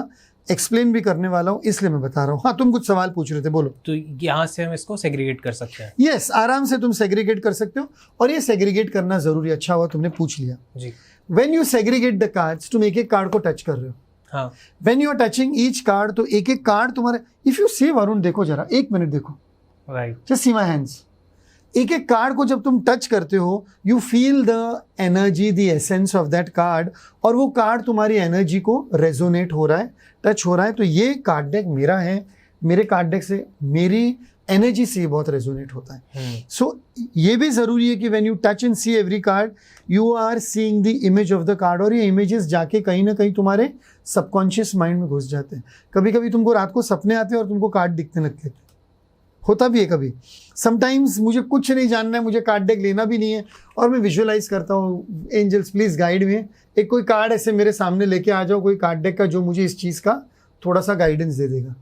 एक्सप्लेन भी करने वाला हूँ इसलिए मैं बता रहा हूँ. हाँ, तुम कुछ सवाल पूछ रहे थे, बोलो. तो यहाँ से हम इसको सेग्रीगेट कर सकते हैं. यस, आराम से तुम सेग्रीगेट कर सकते हो, और ये सेग्रीगेट करना जरूरी. अच्छा हुआ तुमने पूछ लिया जी. When you segregate the cards, तुम एक एक कार्ड को टच कर रहे हो. हाँ, when you are touching each card, तो एक एक कार्ड तुम्हारे, इफ यू सी वरुण, देखो जरा, 1 मिनट देखो, right, just see my hands. एक एक कार्ड को जब तुम टच करते हो, you feel the energy, the essence of that card, और वो कार्ड तुम्हारी एनर्जी को रेजोनेट हो रहा है, टच हो रहा है. तो ये कार्ड डेक मेरा है, मेरे कार्ड डेक से, मेरी एनर्जी से बहुत रेजोनेट होता है. सो ये भी जरूरी है कि when you touch and see every card, you are seeing the image of the card, और ये इमेजेस जाके कहीं ना कहीं तुम्हारे सबकॉन्शियस माइंड में घुस जाते हैं. कभी कभी तुमको रात को सपने आते हैं और तुमको कार्ड दिखने लगते हैं, होता भी है कभी. समटाइम्स मुझे कुछ नहीं जानना है, मुझे कार्ड डेक लेना भी नहीं है, और मैं विजुअलाइज करता हूँ, एंजल्स प्लीज गाइड में, एक कोई कार्ड ऐसे मेरे सामने लेके आ जाओ, कोई कार्ड डेक का जो मुझे इस चीज़ का थोड़ा सा गाइडेंस दे देगा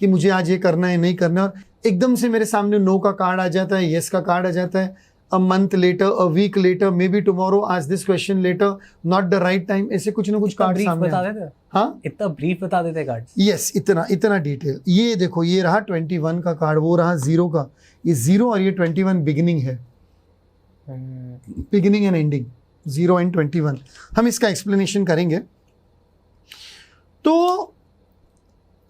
कि मुझे आज ये करना है, नहीं करना है. और एकदम से मेरे सामने नो का कार्ड आ जाता है, येस का कार्ड आ जाता है. A month later, a week later, may be tomorrow, आज this question later, not the right time, ऐसे कुछ ना कुछ कार्ड सामने बता देते. हाँ, इतना ब्रीफ बता देते कार्ड. यस, इतना डिटेल. ये देखो, ये रहा 21 का कार्ड, वो रहा 0 का. ये 0 और ये 21 बिगिनिंग है, बिगिनिंग एंड एंडिंग, 0 एंड 21. हम इसका एक्सप्लेनेशन करेंगे. तो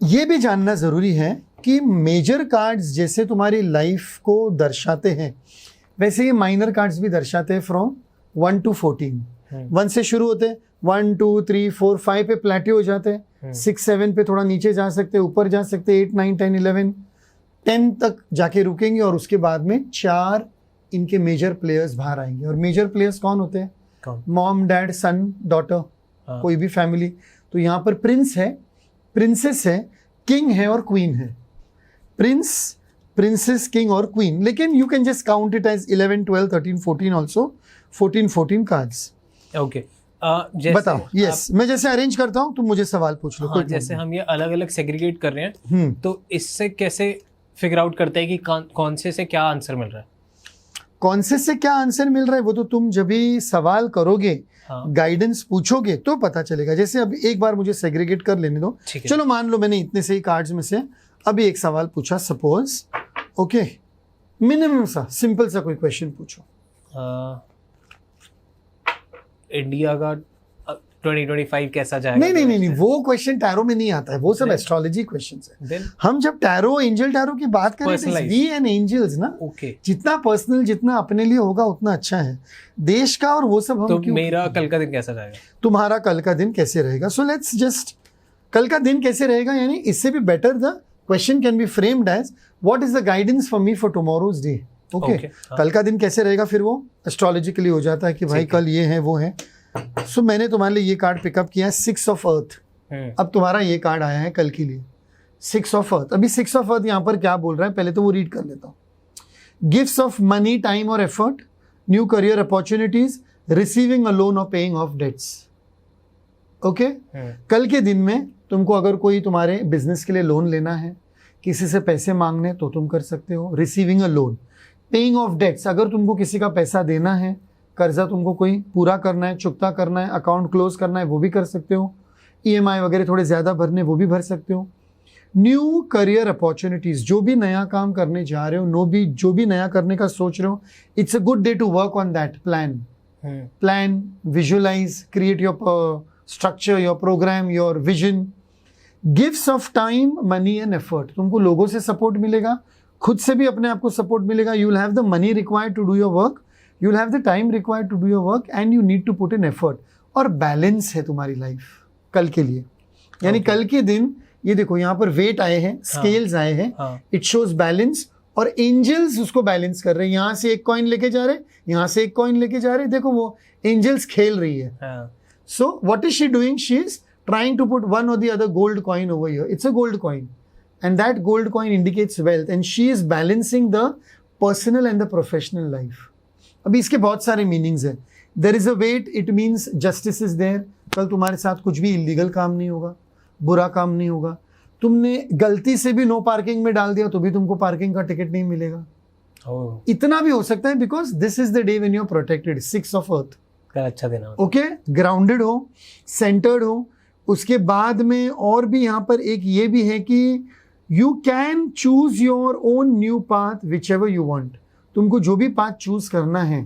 ये भी जानना ज़रूरी है कि मेजर कार्ड्स जैसे तुम्हारी लाइफ को दर्शाते हैं, वैसे ये माइनर कार्ड्स भी दर्शाते हैं फ्रॉम 1 to 14। 1 से शुरू होते हैं, 1 2 3 4 5 पे प्लेट्यू हो जाते हैं, 6 7 पे थोड़ा नीचे जा सकते हैं, ऊपर जा सकते हैं, 8 9 10 11 10 तक जाके रुकेंगे, और उसके बाद में 4 इनके मेजर प्लेयर्स बाहर आएंगे। और मेजर प्लेयर्स कौन होते हैं? मॉम, डैड, सन, डॉटर, कोई भी फैमिली। तो यहाँ पर प्रिंस है, प्रिंसेस है, किंग है और क्वीन है। प्रिंस, प्रिंसेस, किंग और क्वीन, लेकिन you can just count it as 11 12 13 14 also, 14 cards. Okay बताओ। यस, मैं जैसे अरेंज करता हूँ तुम मुझे सवाल पूछ लो। जैसे हम ये अलग अलग सेग्रीगेट कर रहे हैं, तो इससे कैसे फिगर आउट करते हैं कि कौन से क्या आंसर मिल रहा है? कौन से क्या आंसर मिल रहा है वो तो तुम जब भी सवाल करोगे, गाइडेंस पूछोगे तो पता चलेगा। जैसे अब एक बार मुझे सेग्रीगेट कर लेने दो। चलो मान लो मैंने इतने से ही कार्ड्स में से अभी एक सवाल पूछा, सपोज, ओके, मिनिमम सा सिंपल सा कोई क्वेश्चन पूछो। इंडिया का 2025 कैसा जाएगा? नहीं, वो क्वेश्चन टैरो में नहीं आता है, वो सब एस्ट्रोलॉजी क्वेश्चंस है। हम जब टैरो, एंजल टैरो की बात करें, वी एंड एंजल्स ना, जितना पर्सनल, जितना अपने लिए होगा उतना अच्छा है। देश का और वो सब हम तो मेरा कल का दिन कैसा जाएगा? तुम्हारा कल का दिन कैसे रहेगा? सो लेट्स जस्ट, कल का दिन कैसे रहेगा, यानी इससे भी better the question can be framed as what is the guidance for me for tomorrow's day. Okay, कल का दिन कैसे रहेगा, फिर वो एस्ट्रोलॉजिकली हो जाता है कि भाई कल ये है वो है। सो मैंने तुम्हारे लिए ये कार्ड पिकअप किया है, 6 ऑफ अर्थ। अब तुम्हारा ये कार्ड आया है कल के लिए, 6 ऑफ अर्थ। अभी 6 ऑफ अर्थ यहाँ पर क्या बोल रहा है, पहले तो वो रीड कर लेता हूँ। गिफ्ट्स ऑफ मनी, टाइम और effort, new career opportunities, receiving a loan और पेइंग ऑफ डेट्स। ओके, कल के दिन में तुमको अगर कोई तुम्हारे बिजनेस के लिए लोन लेना है, किसी से पैसे मांगने, तो तुम कर सकते हो। Receiving a loan, paying off debts, अगर तुमको किसी का पैसा देना है, कर्जा तुमको कोई पूरा करना है, चुकता करना है, अकाउंट क्लोज करना है, वो भी कर सकते हो। EMI वगैरह थोड़े ज़्यादा भरने, वो भी भर सकते हो। न्यू करियर अपॉर्चुनिटीज़, जो भी नया काम करने जा रहे हो, जो भी नया करने का सोच रहे हो, it's a good day to work on that plan, visualize, create your structure, your program, your vision. Gifts of time, money and effort, तुमको लोगों से सपोर्ट मिलेगा, खुद से भी अपने आप को सपोर्ट मिलेगा। You will have the money required to do your work, you will have the time required to do your work and you need to put in effort। और बैलेंस है तुम्हारी लाइफ कल के लिए, यानी कल के दिन ये देखो यहाँ पर वेट आए हैं, स्केल्स आए हैं, इट शोज बैलेंस, और एंजल्स उसको बैलेंस कर रहे हैं। यहाँ से एक कॉइन लेके जा रहे, यहाँ से एक कॉइन लेके जा रहे, देखो वो एंजल्स खेल रही है। So what is she doing? She is trying to put one or the other gold coin over here. It's a gold coin, and that gold coin indicates wealth, and she is balancing the personal and the professional life। अभी इसके बहुत सारे meanings हैं। There is a weight, it means justice is there. कल तुम्हारे साथ कुछ भी इलीगल काम नहीं होगा, बुरा काम नहीं होगा। तुमने गलती से भी नो पार्किंग में डाल दिया तो भी तुमको पार्किंग का टिकट नहीं मिलेगा। इतना भी हो सकता है, because this is the day when you are protected. 6 of earth, अच्छा दिन। ओके, ग्राउंडेड हो, सेंटर्ड हो। उसके बाद में और भी यहाँ पर एक ये भी है कि you can choose your own new path which ever you want. तुमको जो भी पाथ चूज करना है,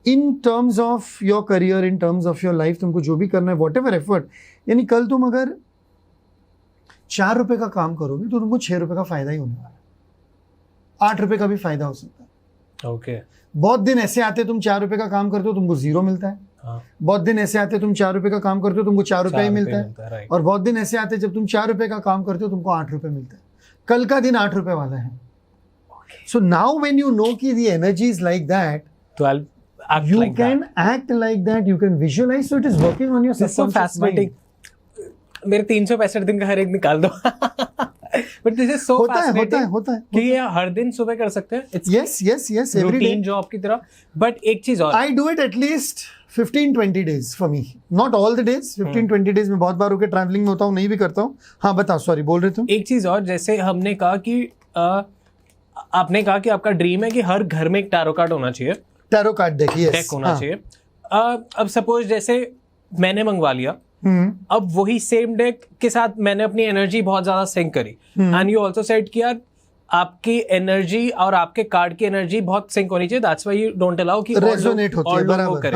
in terms of your career, in terms of your life, तुमको जो भी करना है, वॉट एवर एफर्ट। यानी कल तुम अगर 4 रुपए का काम करोगे तो तुमको 6 रुपए का फायदा ही होने वाला है, 8 रुपए का भी फायदा हो सकता है। ओके, बहुत दिन ऐसे आते तुम 4 रुपए का काम करते हो, तुमको 0 मिलता है। बहुत दिन ऐसे आते तुम 4 रुपए का काम करते हो, तुमको 4 रुपए ही मिलता है। और बहुत दिन ऐसे आते जब तुम 4 रुपए का काम करते हो, तुमको 8 रुपए मिलता है। कल का दिन 8 रुपए वाला है। So now when you know कि the energy is like that, so I'll act you like can that. act like that, you can visualize, so it is working on your This is so subconscious fascinating. mind। मेरे 365 दिन का हर एक निकाल दो। But this is so fascinating होता है कि ये हर दिन सुबह कर सकते हैं। It's yes every day, routine job की तरह। But एक चीज और, I do it at least 15-20 days for me, not all the days। 15-20 days में बहुत बार होके ट्रैवलिंग में होता हूँ, नहीं भी करता हूँ। हाँ बताओ, सॉरी बोल रहे तुम। एक चीज और, जैसे हमने कहा कि आपने कहा कि आपका ड्रीम है कि हर घर में एक टैरो कार्ड होना चाहिए, टैरो कार्ड डेक होना चाहिए। अब सपोज जैसे मैंने मंगवा लिया, अब वही सेम डेक के साथ मैंने अपनी एनर्जी बहुत ज्यादा सिंक करी, एंड यू आल्सो सेड कि यार आपकी एनर्जी और आपके कार्ड की एनर्जी बहुत सिंक होनी चाहिए, that's why you don't allow कि रेजोनेट होती है, बराबर।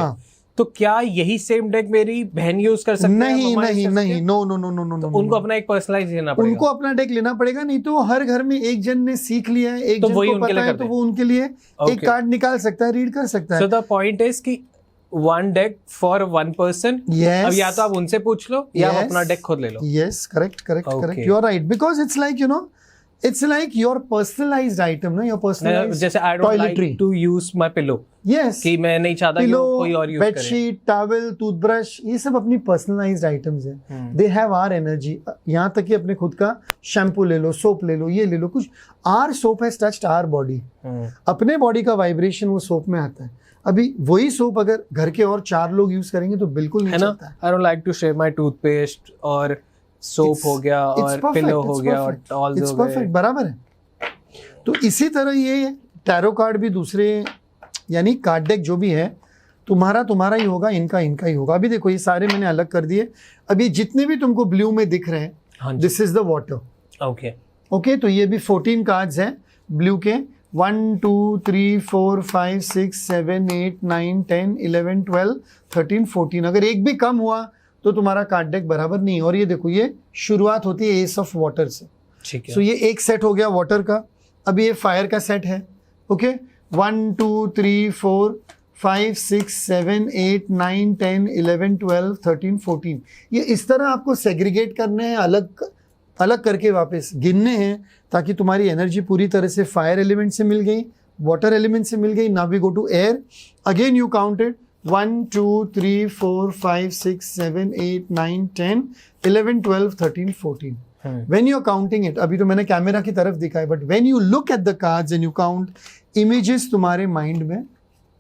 तो क्या यही सेम डेक मेरी बहन यूज कर सकती है? नहीं मम्मा use नहीं कर सकती नहीं, है? No no no no no no, उनको अपना एक पर्सनलाइज लेना पड़ेगा। उनको अपना डेक लेना पड़ेगा, नहीं तो हर घर में एक जन ने सीख लिया है, एक तो जन वही को उनके पता लिए है, करते तो हैं। वो उनके लिए एक Okay. कार्ड निकाल सकता है, रीड कर सकता सो है। द पॉइंट इज कि one deck for one person. Yes. अब या तो आप उनसे पूछ लो या आप Yes. अपना डेक खुद ले लो। Yes, correct, Okay. correct. You are right, because it's like, you know, it's like your personalized item, no? Your personalized जैसे I don't toiletry. Like to use my pillow, Yes. कि मैं नहीं चाहता कि pillow, वो कोई और यूज करे। बेडशीट, टॉवल, टूथब्रश, ये सब अपनी पर्सनलाइज्ड आइटम्स हैं। They have our energy. यहाँ तक कि अपने खुद का शैम्पू ले लो, सोप ले लो, ये ले लो, कुछ our soap has touched our body. अपने बॉडी का वाइब्रेशन वो सोप में आता है। अभी वही सोप अगर घर के और 4 लोग यूज करेंगे तो बिल्कुल नहीं है ना? चलता है। I don't like to share my toothpaste और सोप हो गया It's और perfect, पिलो it's हो गया और perfect, टॉल्स it's हो गए। perfect, बराबर है। तो इसी तरह ये टैरो कार्ड भी दूसरे, यानी कार्ड डेक जो भी है तुम्हारा ही होगा, इनका ही होगा। अभी देखो ये सारे मैंने अलग कर दिए। अभी जितने भी तुमको ब्लू में दिख रहे हाँ हैं, जी। This is the water. Okay, okay, तो ये भी 14 कार्ड्स हैं ब्लू के। 1 2 3 4 5 6 7 8 9 10 11 12 13 14। अगर एक भी कम हुआ तो तुम्हारा कार्ड डेक बराबर नहीं। और ये देखो, ये शुरुआत होती है एस ऑफ वाटर से। ठीक है। सो ये एक सेट हो गया वाटर का। अभी ये फायर का सेट है। ओके, 1 2 3 4 5 6 7 8 9 10 11 12 13 14। ये इस तरह आपको सेग्रीगेट करने हैं, अलग करके वापस गिनने हैं, ताकि तुम्हारी एनर्जी पूरी तरह से फायर एलिमेंट से मिल गई, वाटर एलिमेंट से मिल गई। Now we go to air. Again you counted 1 2 3 4 5 6 7 8 9 10 11 12 13 14। When you're counting it, अभी तो मैंने कैमरा की तरफ दिखाया, but when you look at the cards and you count, images तुम्हारे माइंड में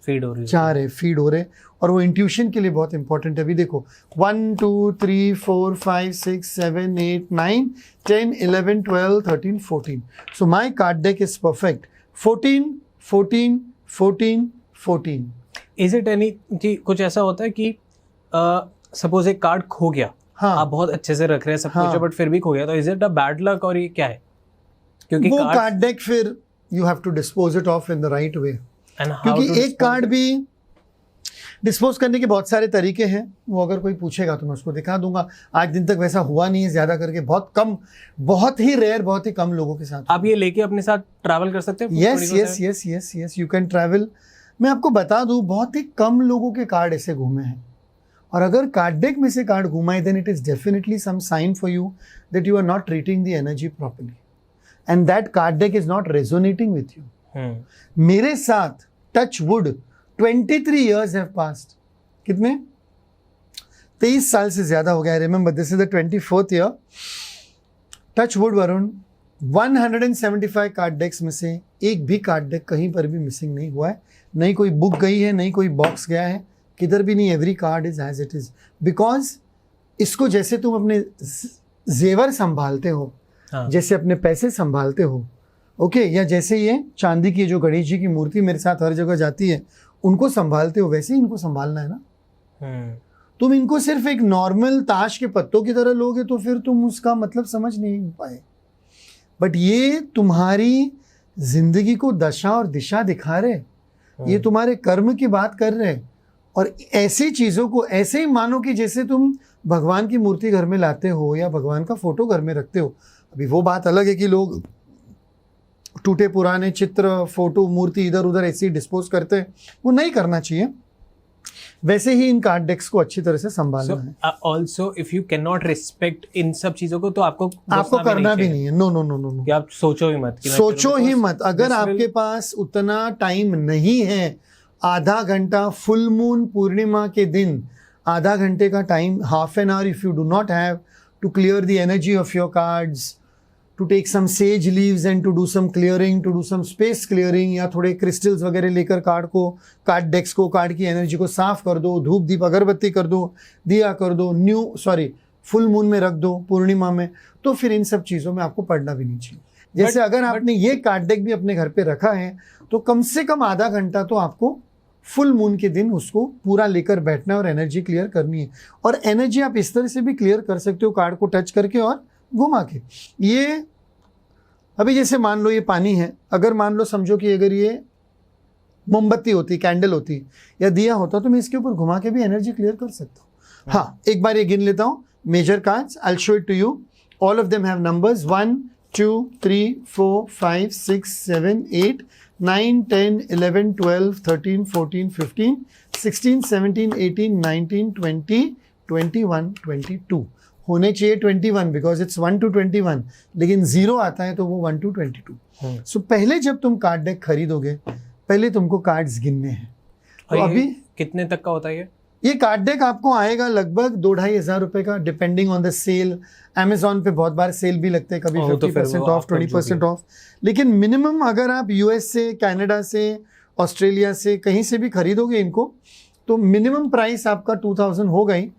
फीड हो रही है। जा रहे, फीड हो रहे, और वो इंट्यूशन के लिए बहुत इंपॉर्टेंट है। अभी देखो 1 2 3 4 5 6 7 8 9 10 11 12 13 14। So my card deck is perfect. 14 14 14 14। Is it any कि कुछ ऐसा होता है कि सपोज एक कार्ड खो गया, हाँ, आप बहुत अच्छे से रख रहे हैं सब हाँ, कुछ, बट फिर भी खो गया, तो is it a bad luck और ये क्या है? क्योंकि वो कार्ड डेक फिर you have to dispose it off in the right way. क्योंकि एक कार्ड भी डिस्पोज करने के बहुत सारे तरीके हैं। वो अगर कोई पूछेगा तो मैं उसको दिखा दूंगा। आज दिन तक वैसा हुआ नहीं है, ज्यादा करके बहुत कम, बहुत ही रेयर, बहुत ही कम लोगों के साथ। आप ये लेके अपने साथ ट्रैवल कर सकते हैं? Yes yes yes yes yes, you can travel. मैं आपको बता दूं, बहुत ही कम लोगों के कार्ड ऐसे घूमे हैं। और अगर कार्ड डेक में से कार्ड घूमा है, then it is definitely some sign for you that you are not treating the energy properly and that card deck is not resonating with you. मेरे साथ touch wood 23 years have passed। कितने? 23 साल से ज्यादा हो गया। Remember this is the 24th year। Touch wood Varun, 175 card decks में से एक भी कार्ड डेक कहीं पर भी मिसिंग नहीं हुआ है। नहीं कोई बुक गई है, नहीं कोई बॉक्स गया है, किधर भी नहीं। Every card is as it is, because इसको जैसे तुम अपने जेवर संभालते हो, हाँ। जैसे अपने पैसे संभालते हो, ओके, या जैसे ये चांदी की जो गणेश जी की मूर्ति मेरे साथ हर जगह जाती है, उनको संभालते हो, वैसे ही इनको संभालना है ना। तुम इनको सिर्फ एक नॉर्मल ताश के पत्तों की तरह लोगे तो फिर तुम उसका मतलब समझ नहीं पाए। बट ये तुम्हारी जिंदगी को दशा और दिशा दिखा रहे, ये तुम्हारे कर्म की बात कर रहे। और ऐसी चीजों को ऐसे ही मानो कि जैसे तुम भगवान की मूर्ति घर में लाते हो या भगवान का फोटो घर में रखते हो। अभी वो बात अलग है कि लोग टूटे पुराने चित्र, फोटो, मूर्ति इधर उधर ऐसे ही डिस्पोज करते हैं, वो नहीं करना चाहिए। वैसे ही इन कार्ड डेक्स को अच्छी तरह से संभालना है। Also if you can not respect इन सब चीजों को, तो आपको करना भी नहीं है। No no no no no, आप सोचो ही मत कि मैं सोचो करूं, ही because मत। अगर this आपके will- पास उतना टाइम नहीं है, आधा घंटा फुल मून पूर्णिमा के दिन, आधा घंटे का time, half an hour, if you do not have to clear the energy of your cards, to take some sage leaves and to do some clearing, to do some space clearing, या थोड़े crystals वगैरह लेकर card डेक्स को, card की energy को साफ कर दो, धूप दीप अगरबत्ती कर दो, दिया कर दो, फुल मून में रख दो, पूर्णिमा में, तो फिर इन सब चीज़ों में आपको पढ़ना भी नहीं चाहिए। जैसे अगर आपने ये कार्ड डेक भी अपने घर पे रखा है, तो कम से कम आधा घंटा तो आपको फुल मून के दिन उसको पूरा लेकर बैठना है और एनर्जी क्लियर करनी है। और एनर्जी आप इस तरह से भी क्लियर कर सकते हो, कार्ड को टच करके और घुमा के। ये अभी जैसे मान लो ये पानी है, अगर मान लो समझो कि अगर ये मोमबत्ती होती, कैंडल होती या दिया होता तो मैं इसके ऊपर घुमा के भी एनर्जी क्लियर कर सकता हूँ। हाँ, एक बार ये गिन लेता हूँ। Major cards, I will show it to you. All of them have numbers 1 2 3 4 5 6 7 8 9 10 11 12 13 14 15 16 17 18 19 20 21 22 होने चाहिए 21 बिकॉज इट्स 1 to 21, लेकिन 0 आता है तो वो 1 to 22। सो पहले जब तुम कार्ड डेक खरीदोगे पहले तुमको कार्ड्स गिनने हैं। तो और ये अभी कितने तक का होता है ये कार्ड डेक आपको आएगा लगभग 2-2.5 हज़ार रुपए का, depending on the sale. Amazon पे बहुत बार सेल भी लगते हैं, कभी तो फिर 50% वो ऑफ, आपका जो 20% भी ऑफ। लेकिन मिनिमम अगर आप यूएस से, कनाडा से, ऑस्ट्रेलिया से कहीं से भी खरीदोगे इनको तो मिनिमम प्राइस आपका 2000 होगा ही,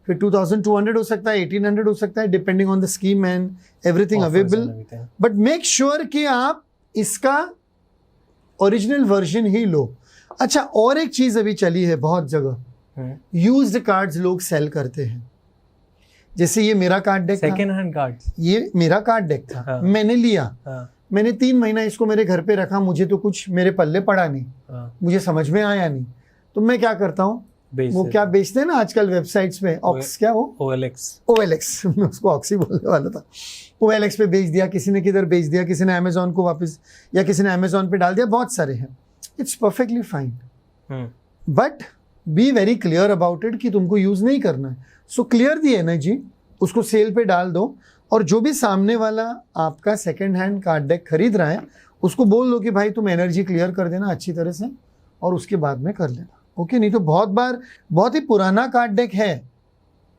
फिर 2200 हो सकता है, 1800 हो सकता है, depending on the scheme and everything available. But make sure कि आप इसका ओरिजिनल वर्जन ही लो। अच्छा, और एक चीज अभी चली है बहुत जगह, यूज्ड कार्ड्स लोग सेल करते हैं। जैसे ये मेरा कार्ड डेक था, सेकंड हैंड कार्ड्स। ये मेरा कार्ड डेक था, हाँ। मैंने लिया, हाँ, मैंने 3 महीना इसको मेरे घर पे रखा, मुझे तो कुछ मेरे पल्ले पड़ा नहीं, हाँ, मुझे समझ में आया नहीं, तो मैं क्या करता हूँ, बेच वो देते क्या बेचते हैं ना आजकल वेबसाइट्स पे, ऑक्स, क्या वो OLX। OLX मैं उसको ऑक्सी बोलने वाला था। OLX पे बेच दिया, किसी ने किधर बेच दिया, किसी ने अमेजोन को वापस, या किसी ने अमेजोन पे डाल दिया, बहुत सारे हैं। It's perfectly fine, but be very clear about it कि तुमको यूज नहीं करना है। सो क्लियर दी एनर्जी, उसको सेल पे डाल दो, और जो भी सामने वाला आपका सेकंड हैंड कार्ड डेक खरीद रहा है उसको बोल दो कि भाई तुम एनर्जी क्लियर कर देना अच्छी तरह से और उसके बाद में कर लेना। ओके, नहीं तो बहुत बार बहुत ही पुराना कार्ड डेक है,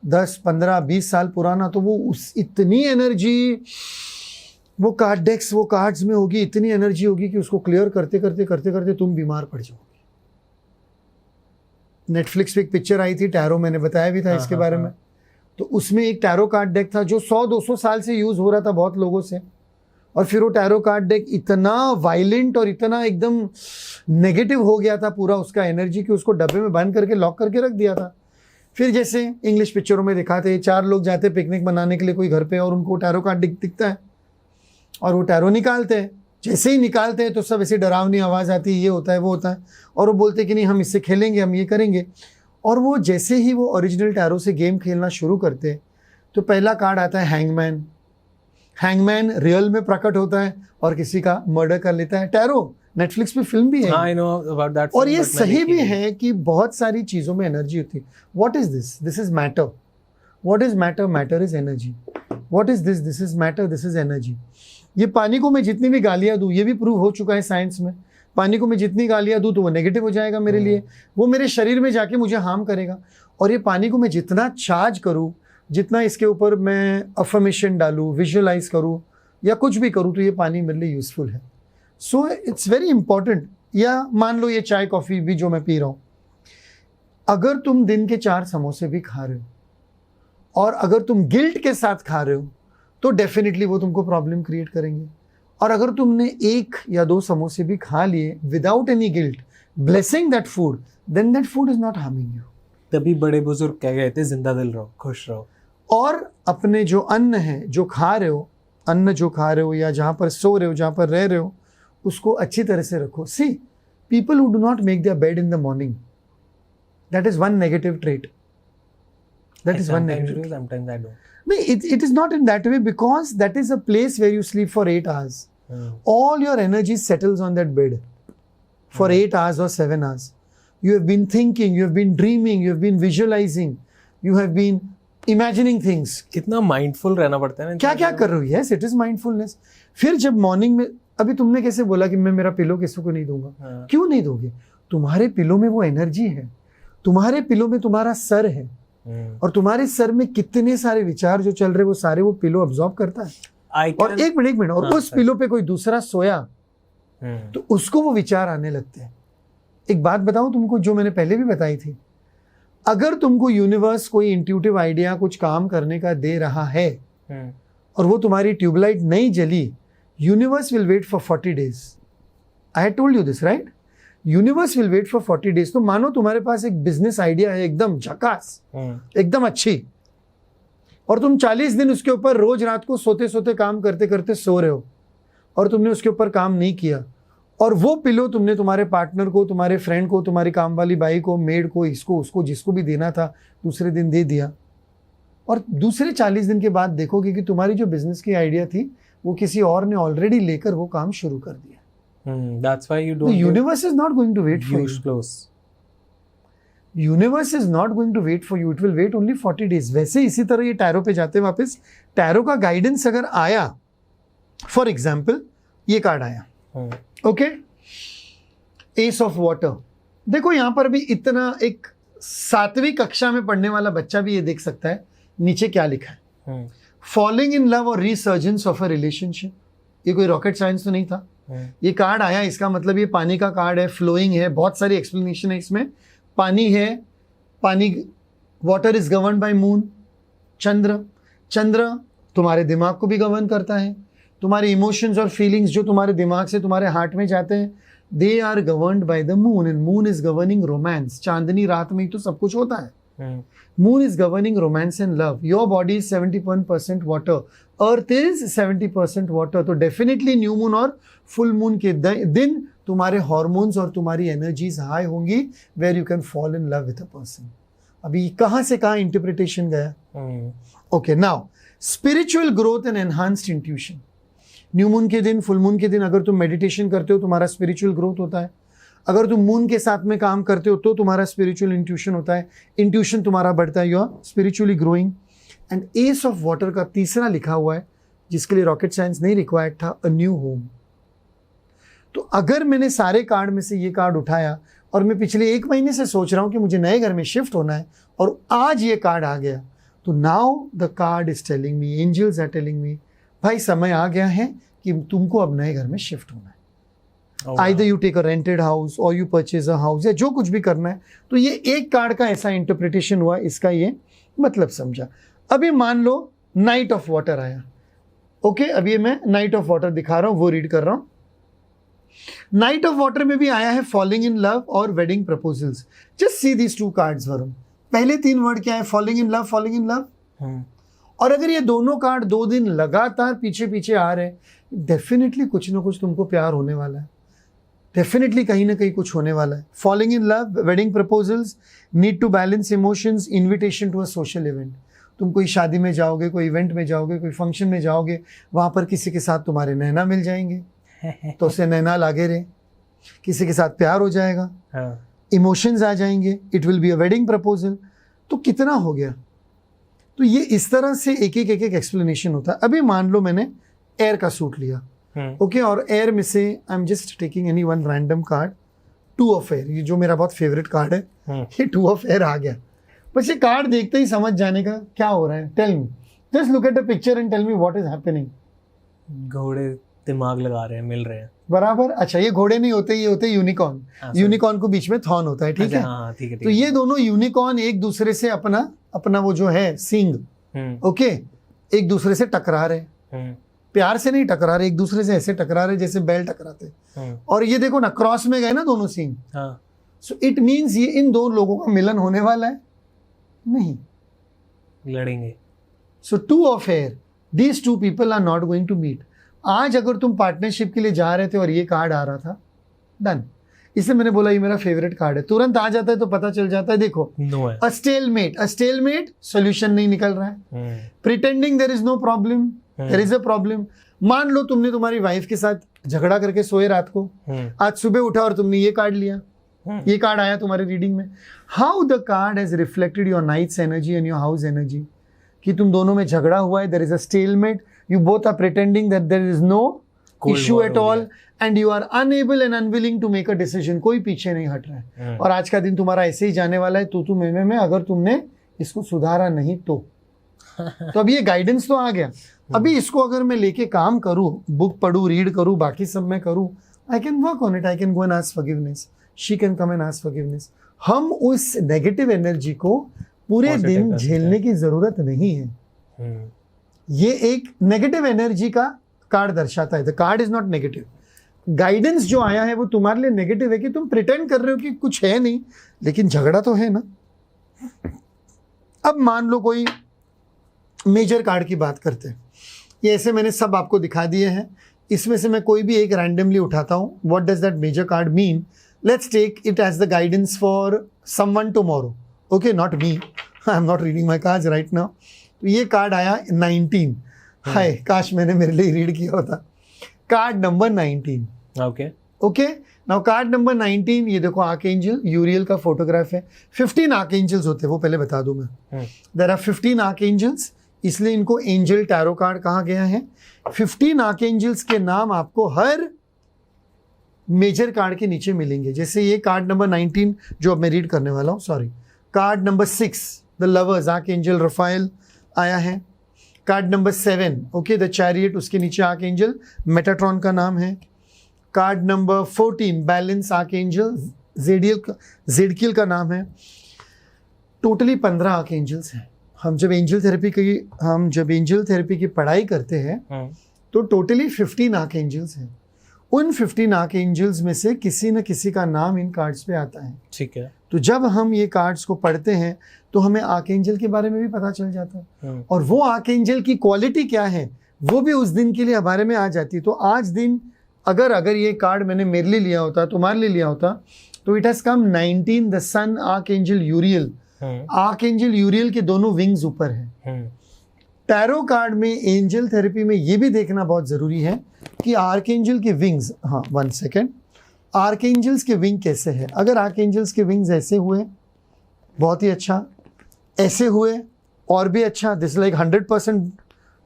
10 15 20 साल पुराना, तो वो उस इतनी एनर्जी वो कार्ड डेक्स, वो कार्ड्स में होगी, इतनी एनर्जी होगी कि उसको क्लियर करते करते करते करते तुम बीमार पड़ जाओगे। नेटफ्लिक्स पे एक पिक्चर आई थी टैरो, मैंने बताया भी था इसके बारे में। तो उसमें एक टैरो कार्ड डेक था जो 100-200 साल से यूज हो रहा था बहुत लोगों से, और फिर वो टैरो कार्ड डेक इतना वायलेंट और इतना एकदम नेगेटिव हो गया था पूरा उसका एनर्जी कि उसको डब्बे में बंद करके लॉक करके रख दिया था। फिर जैसे इंग्लिश पिक्चरों में दिखाते हैं, 4 लोग जाते हैं पिकनिक मनाने के लिए कोई घर पे, और उनको टैरो कार्ड डेक दिखता है और वो टैरो निकालते हैं। जैसे ही निकालते हैं तो सब ऐसी डरावनी आवाज़ आती है, ये होता है वो होता है, और वो बोलते हैं कि नहीं हम इससे खेलेंगे, हम ये करेंगे। और वो जैसे ही वो ओरिजिनल टैरो से गेम खेलना शुरू करते हैं तो पहला कार्ड आता है हैंगमैन। हैंगमैन रियल में प्रकट होता है और किसी का मर्डर कर लेता है। टैरो नेटफ्लिक्स पे फिल्म भी है। हाँ, I know about that और film, ये but मैंने सही देखी भी नहीं। है कि बहुत सारी चीज़ों में एनर्जी होती है। What is this? This is matter. What is matter? Matter is energy. What is this? This is matter, this is energy. ये पानी को मैं जितनी भी गालियाँ दूँ, ये भी प्रूव हो चुका है साइंस में, पानी को मैं जितनी गालियाँ दूँ तो वो नेगेटिव हो जाएगा मेरे लिए, वो मेरे शरीर में जाके मुझे हार्म करेगा। और ये पानी को मैं जितना चार्ज करूँ, जितना इसके ऊपर मैं अफर्मेशन डालूँ, विजुअलाइज करूँ या कुछ भी करूँ, तो ये पानी मेरे लिए यूजफुल है। So it's very important. या मान लो ये चाय कॉफ़ी भी जो मैं पी रहा हूँ, अगर तुम दिन के 4 समोसे भी खा रहे हो और अगर तुम गिल्ट के साथ खा रहे हो तो डेफिनेटली वो तुमको प्रॉब्लम क्रिएट करेंगे। और अगर तुमने 1 या 2 समोसे भी खा लिए without any guilt, blessing that food, then that food is not harming you. तभी बड़े बुजुर्ग कह गए थे जिंदा दिल रहो, खुश रहो। और अपने जो अन्न है, जो खा रहे हो, अन्न जो खा रहे हो या जहाँ पर सो रहे हो, जहाँ पर रह रहे हो, उसको अच्छी तरह से रखो। See people who do not make their bed in the morning, that is one negative trait. That is one Sometimes negative. do, sometimes I don't. No, it is not in that way because that is a place where you sleep for 8 hours. All your energy settles on that bed for 8 hours or 7 hours. You have been thinking, you have been dreaming, you have been visualizing, you have been imagining things. कितना mindful रहना पड़ता है ना। क्या क्या कर रहे हो? Yes, it is mindfulness. फिर जब मॉर्निंग में, अभी तुमने कैसे बोला कि मैं मेरा पिलो किसी को नहीं दूंगा? हाँ। क्यों नहीं दोगे? तुम्हारे पिलो में वो एनर्जी है, तुम्हारे पिलो में तुम्हारा सर है, और तुम्हारे सर में कितने सारे विचार जो चल रहे वो सारे वो पिलो अब्सॉर्ब करता है। और एक मिनट और हाँ, उस पिलो पे कोई दूसरा सोया तो उसको वो विचार आने लगते हैं। एक बात बताऊं तुमको जो मैंने पहले भी बताई थी, अगर तुमको यूनिवर्स कोई इंट्यूटिव आइडिया कुछ काम करने का दे रहा है और वो तुम्हारी ट्यूबलाइट नहीं जली, universe will wait for 40 days। I had told you this, right? Universe will wait for 40 days। तो मानो तुम्हारे पास एक बिजनेस आइडिया है एकदम झकास, एकदम अच्छी, और तुम 40 दिन उसके ऊपर रोज रात को सोते सोते काम करते करते सो रहे हो और तुमने उसके ऊपर काम नहीं किया, और वो पिलो तुमने तुम्हारे पार्टनर को, तुम्हारे फ्रेंड को, तुम्हारी काम वाली बाई को, मेड को, इसको उसको जिसको भी देना था दूसरे दिन दे दिया, और दूसरे 40 दिन के बाद देखोगे कि तुम्हारी जो बिजनेस की आइडिया थी वो किसी और ने ऑलरेडी लेकर वो काम शुरू कर दिया। That's why you The don't universe is not going to wait for use you. close. Universe is not going to wait for you, it will wait only 40 days. वैसे इसी तरह ये टैरो पे जाते हैं वापस, टैरो का गाइडेंस अगर आया, फॉर एग्जाम्पल ये कार्ड आया, ओके, एस ऑफ वाटर। देखो यहां पर भी इतना एक 7वीं कक्षा में पढ़ने वाला बच्चा भी ये देख सकता है नीचे क्या लिखा है, फॉलिंग इन लव और रिसर्जेंस ऑफ अ रिलेशनशिप। ये कोई रॉकेट साइंस तो नहीं था। ये कार्ड आया, इसका मतलब ये पानी का कार्ड है, फ्लोइंग है, बहुत सारी एक्सप्लेनेशन है इसमें। पानी है, पानी, water is govern by moon, चंद्र, चंद्र तुम्हारे दिमाग को भी गवर्न करता है। तुम्हारे इमोशंस और फीलिंग्स जो तुम्हारे दिमाग से तुम्हारे हार्ट में जाते हैं, they are governed by the moon, and moon is governing romance. चांदनी रात में ही तो सब कुछ होता है। Moon is governing romance and love. Your body is 71% water, earth is 70% water. तो डेफिनेटली न्यू मून और फुल मून के दिन तुम्हारे हॉर्मोन्स और तुम्हारी एनर्जीज हाई होंगी, where you can fall in love with a person. अभी कहां से कहां इंटरप्रिटेशन गया? Okay, now spiritual growth and enhanced intuition. New moon के दिन, फुल मून के दिन अगर तुम मेडिटेशन करते हो तुम्हारा स्पिरिचुअल ग्रोथ होता है। अगर तुम मून के साथ में काम करते हो तो तुम्हारा स्पिरिचुअल इंट्यूशन होता है, इंट्यूशन तुम्हारा बढ़ता है, you are spiritually growing. And ace of water का तीसरा लिखा हुआ है, जिसके लिए रॉकेट साइंस नहीं रिक्वायर्ड था, अ न्यू होम। तो अगर मैंने सारे कार्ड में से ये कार्ड उठाया और मैं पिछले 1 महीने से सोच रहा हूं कि मुझे नए घर में शिफ्ट होना है और आज ये कार्ड आ गया, तो now the card is telling me, angels are telling me, भाई समय आ गया है कि तुमको अब नए घर में शिफ्ट होना है। Either you take a rented house और यू परचेज अ हाउस, या जो कुछ भी करना है। तो ये एक कार्ड का ऐसा इंटरप्रिटेशन हुआ, इसका ये मतलब समझा। अभी मान लो नाइट ऑफ वाटर आया, ओके, अभी मैं नाइट ऑफ वाटर दिखा रहा हूं, वो रीड कर रहा हूं। नाइट ऑफ वाटर में भी आया है फॉलिंग इन लव और wedding proposals. Just see these 2 cards Varun. पहले 3 वर्ड क्या है? Falling in love, falling in love. और अगर ये दोनों कार्ड 2 दिन लगातार पीछे पीछे आ रहे हैं, डेफिनेटली कुछ ना कुछ तुमको प्यार होने वाला है, डेफिनेटली कहीं ना कहीं कुछ होने वाला है। Falling in love, wedding proposals, need to balance emotions, invitation to a social event. तुम कोई शादी में जाओगे, कोई इवेंट में जाओगे, कोई फंक्शन में जाओगे, वहां पर किसी के साथ तुम्हारे नैना मिल जाएंगे तो उसे नैना लागे रहे, किसी के साथ प्यार हो जाएगा, इमोशंस आ जाएंगे, it will be a wedding proposal. तो कितना हो गया? तो ये इस तरह से एक एक एक्सप्लेनेशन होता है। अभी मान लो मैंने एयर का सूट लिया, ओके, और एयर में से आई am just taking any one random card, 2 of air, ये जो मेरा बहुत फेवरेट कार्ड है, ये 2 ऑफ एयर आ गया। बस ये कार्ड देखते ही समझ जाने का क्या हो रहा है। Tell me, just look at the picture and tell me what is happening. घोड़े दिमाग लगा रहे हैं, मिल रहे हैं, बराबर। अच्छा, ये घोड़े नहीं होते, ये होते यूनिकॉर्न। यूनिकॉर्न को बीच में थॉर्न होता है, ठीक है? हाँ, ठीक है। तो ये दोनों यूनिकॉर्न एक दूसरे से अपना वो जो है सींग, ओके, एक दूसरे से टकरा रहे, प्यार से नहीं टकरा रहे, एक दूसरे से ऐसे टकरा रहे जैसे बैल टकराते। और ये देखो ना, क्रॉस में गए ना दोनों सींग। सो इट मीन्स ये इन 2 लोगों का मिलन होने वाला है, नहीं लड़ेंगे। So 2 of air, these 2 people are not going to meet. आज अगर तुम पार्टनरशिप के लिए जा रहे थे और ये कार्ड आ रहा था, डन। इसलिए मैंने बोला ये मेरा फेवरेट कार्ड है। तुरंत आ जाता है तो पता चल जाता है, देखो, a stalemate, a stalemate, solution नहीं निकल रहा है। Pretending there is no problem, there is a problem. मान लो तुमने तुम्हारी वाइफ के साथ झगड़ा करके सोए रात को, आज सुबह उठा और तुमने ये कार्ड लिया, ये कार्ड आया तुम्हारी रीडिंग में। How the card has reflected your knight's energy and your house energy, कि तुम दोनों में झगड़ा हुआ है, there is a stalemate, you both are pretending that there is no issue at all and you are unable and unwilling to make a decision। कोई पीछे नहीं हट रहा है और आज का दिन तुम्हारा ऐसे ही जाने वाला है, तू में अगर तुमने इसको सुधारा नहीं तो अब ये गाइडेंस तो आ गया। अभी इसको अगर मैं लेके काम करूं, बुक पढूं, रीड करूं, बाकी सब मैं करूं, I can work on it, I can go and ask forgiveness, she can come and ask forgiveness. हम उस नेगेटिव एनर्जी को पूरे दिन झेलने की जरूरत नहीं है। ये एक नेगेटिव एनर्जी का कार्ड दर्शाता है। The card is not negative. Guidance जो आया है वो तुम्हारे लिए नेगेटिव है कि तुम प्रिटेंड कर रहे हो कि कुछ है नहीं, लेकिन झगड़ा तो है ना। अब मान लो कोई मेजर कार्ड की बात करते हैं, ये ऐसे मैंने सब आपको दिखा दिए हैं। इसमें से मैं कोई भी एक रैंडमली उठाता हूँ. What does that major card mean? Let's take it as the guidance for someone tomorrow. Okay, not me, I am not reading my cards right now. तो ये कार्ड आया 19. हाय, काश मैंने मेरे लिए रीड किया होता. Card number 19. Okay. Okay, now card number 19, ये देखो आर्कएंजल यूरियल का फोटोग्राफ है. 15 आर्कएंजल्स होते हैं, वो पहले बता दूं मैं. देयर आर 15 आर्कएंजल्स, इसलिए इनको एंजल टैरो कार्ड कहा गया है. 15 आर्कएंजल्स के नाम आपको हर मेजर कार्ड के नीचे मिलेंगे. जैसे ये कार्ड नंबर 19 जो अब मैं रीड करने वाला हूँ, sorry. Card number 6 the lovers, archangel Raphael आया है. Card number 7 okay the chariot, उसके नीचे आर्कएंजल मेटाट्रॉन का नाम है. Card number 14 balance, archangel Zadkiel का नाम है. टोटली 15 आर्कएंजल्स हैं. हम जब एंजल थेरेपी की पढ़ाई करते हैं तो टोटली 15 आर्कएंजल्स हैं. उन 15 आर्कएंजल्स में से किसी न किसी का नाम इन कार्ड्स पे आता है. ठीक है. तो जब हम ये कार्ड्स को पढ़ते हैं तो हमें आर्कएंजल के बारे में भी पता चल जाता है, और वो आर्कएंजल की क्वालिटी क्या है वो भी उस दिन के लिए हमारे में आ जाती है. तो आज दिन अगर ये कार्ड मैंने मेरे लिए लिया होता, तुम्हारे लिए लिया होता, तो it has come 19 the sun archangel Uriel. Archangel Uriel के दोनों विंग्स ऊपर हैं. टैरो कार्ड में एंजल थेरेपी में ये भी देखना बहुत ज़रूरी है कि आर्कएंजल के विंग्स, हाँ 1 सेकेंड, आर्कएंजल्स के विंग कैसे है. अगर आर्कएंजल्स के विंग्स ऐसे हुए बहुत ही अच्छा, ऐसे हुए और भी अच्छा, this like 100%,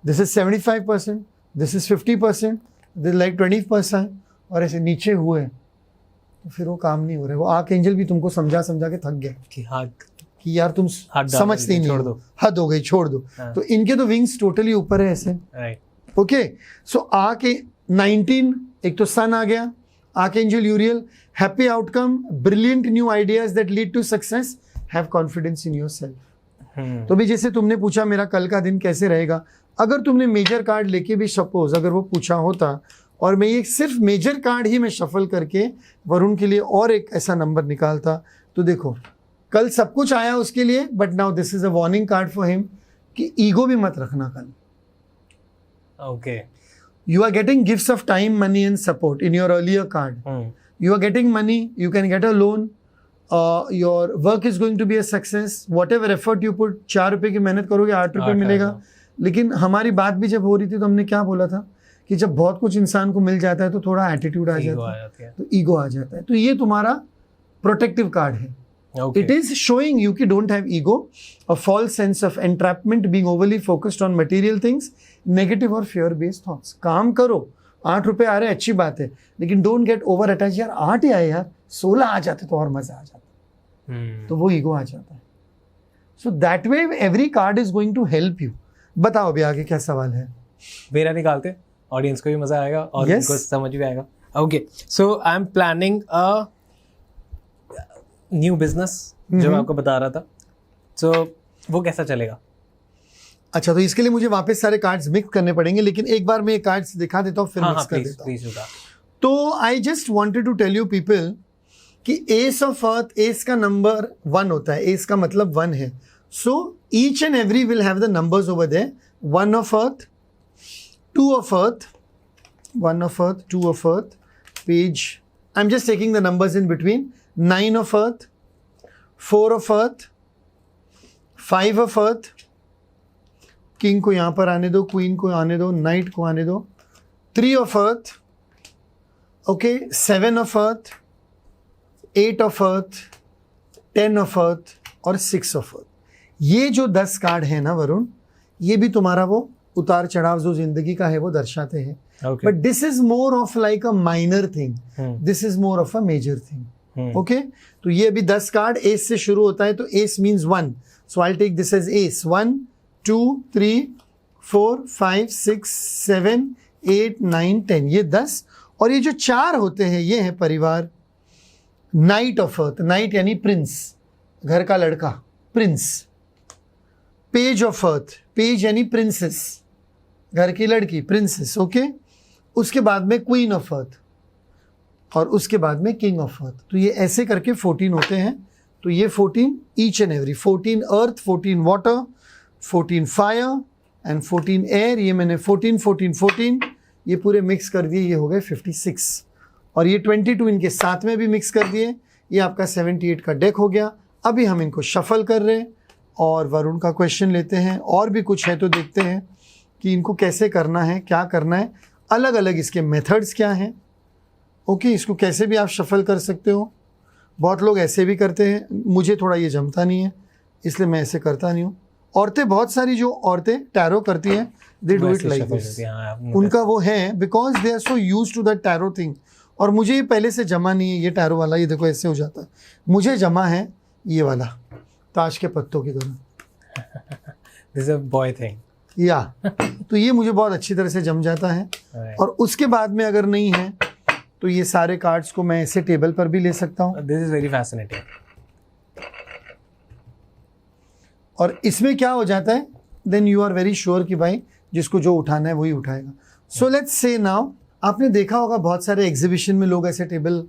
this is 75%, this is 50%, this like 20%, और ऐसे नीचे हुए तो फिर वो काम नहीं हो रहा है. वो आर्कएंजल भी तुमको समझा के थक गया कि हाँ कि यार तुम समझते नहीं, छोड़ दो, हद हो गई, छोड़ दो. तो इनके तो विंग्स टोटली ऊपर है ऐसे. राइट. ओके, सो आके 19 एक तो सन आ गया, archangel Uriel, happy outcome, brilliant new ideas that lead to success, have confidence in yourself. तो भी जैसे तुमने पूछा मेरा कल का दिन कैसे रहेगा, अगर तुमने मेजर कार्ड लेके भी सपोज अगर वो पूछा होता और मैं ये सिर्फ मेजर कार्ड ही मैं शफल करके वरुण के लिए और एक ऐसा नंबर निकालता, तो देखो कल सब कुछ आया उसके लिए, but now this is a warning card for him कि ईगो भी मत रखना कल. Okay. You are getting gifts of time, money and support in your earlier card. You are getting money, you can get a loan, your work is going to be a success. Whatever effort you put, 4 रुपए की मेहनत करोगे 8 रुपए मिलेगा. लेकिन हमारी बात भी जब हो रही थी तो हमने क्या बोला था कि जब बहुत कुछ इंसान को मिल जाता है तो थोड़ा एटीट्यूड आ जाता है, तो ईगो आ जाता है. तो ये तुम्हारा प्रोटेक्टिव कार्ड है. It is showing you कि don't have ego, a false sense of entrapment, being overly focused on material things, negative और fear based thoughts. काम करो, 8 रुपए आ रहे अच्छी बात है, लेकिन don't get over attached. यार 8 ही आए यार, 16 आ जाते तो और मजा आ जाता. तो वो ईगो आ जाता है. So that way every card is going to help you. बताओ अभी आगे क्या सवाल है. मेरा निकालते, ऑडियंस को भी मजा आएगा और Yes. उनको समझ भी आएगा. Okay, so I am planning a new business जो मैं आपको बता रहा था, तो वो कैसा चलेगा? अच्छा, तो इसके लिए मुझे वापस सारे कार्ड्स मिक्स करने पड़ेंगे, लेकिन एक बार मैं ये कार्ड्स दिखा देता हूँ फिर मिक्स कर देता हूँ. प्लीज बता. तो I just wanted to tell you people कि एस ऑफ अर्थ, एस का नंबर 1 होता है, एस का मतलब 1 है. So each and every will have the numbers over there. 1 of earth, 2 of earth, 1 of earth, 2 of earth, page, I am just taking the numbers in between. 9 of earth, 4 of earth, 5 of earth, king को यहाँ पर आने दो, queen को आने दो, night को आने दो, 3 of earth, okay, 7 of earth, 8 of earth, 10 of earth और 6 of earth. ये जो 10 कार्ड है ना वरुण, ये भी तुम्हारा वो उतार चढ़ाव जो जिंदगी का है वो दर्शाते हैं. Okay. But this is more of like a minor thing, this is more of a major thing. Okay, तो ये अभी 10 कार्ड एस से शुरू होता है, तो ace means 1, so I take this as ace. 1 2 3 4 5 6 7 8 9 10, ये 10. और ये जो 4 होते हैं ये है परिवार. नाइट ऑफ अर्थ, नाइट यानी प्रिंस, घर का लड़का, Prince. Page of earth, page यानी प्रिंसेस, घर की लड़की, प्रिंसेस. ओके, उसके बाद में क्वीन ऑफ अर्थ और उसके बाद में किंग ऑफ अर्थ. तो ये ऐसे करके 14 होते हैं. तो ये 14 each and every, 14 earth, 14 water, 14 fire and 14 air. ये मैंने 14 14 14 ये पूरे मिक्स कर दिए, ये हो गए 56, और ये 22 इनके साथ में भी मिक्स कर दिए, ये आपका 78 का डेक हो गया। अभी हम इनको शफल कर रहे हैं और वरुण का क्वेश्चन लेते हैं, और भी कुछ है तो देखते हैं कि इनको कैसे करना है, क्या करना है, अलग अलग इसके मेथड्स क्या हैं। ओके, इसको कैसे भी आप शफल कर सकते हो, बहुत लोग ऐसे भी करते हैं, मुझे थोड़ा ये जमता नहीं है इसलिए मैं ऐसे करता नहीं हूँ। औरतें, बहुत सारी जो औरतें टैरो करती हैं, they do it like this, उनका वो है, because they are so use to that tarot thing. और मुझे ये पहले से जमा नहीं है, ये टैरो वाला, ये देखो ऐसे हो जाता है, मुझे जमा है ये वाला ताश के पत्तों की तरह। This is a boy thing. या तो ये मुझे बहुत अच्छी तरह से जम जाता है। और उसके बाद में अगर नहीं है तो ये सारे कार्ड्स को मैं ऐसे टेबल पर भी ले सकता हूँ। This is very fascinating. और इसमें क्या हो जाता है, then you are very sure कि भाई जिसको जो उठाना है वही उठाएगा। सो लेट्स से नाउ, आपने देखा होगा बहुत सारे एग्जीबिशन में लोग ऐसे टेबल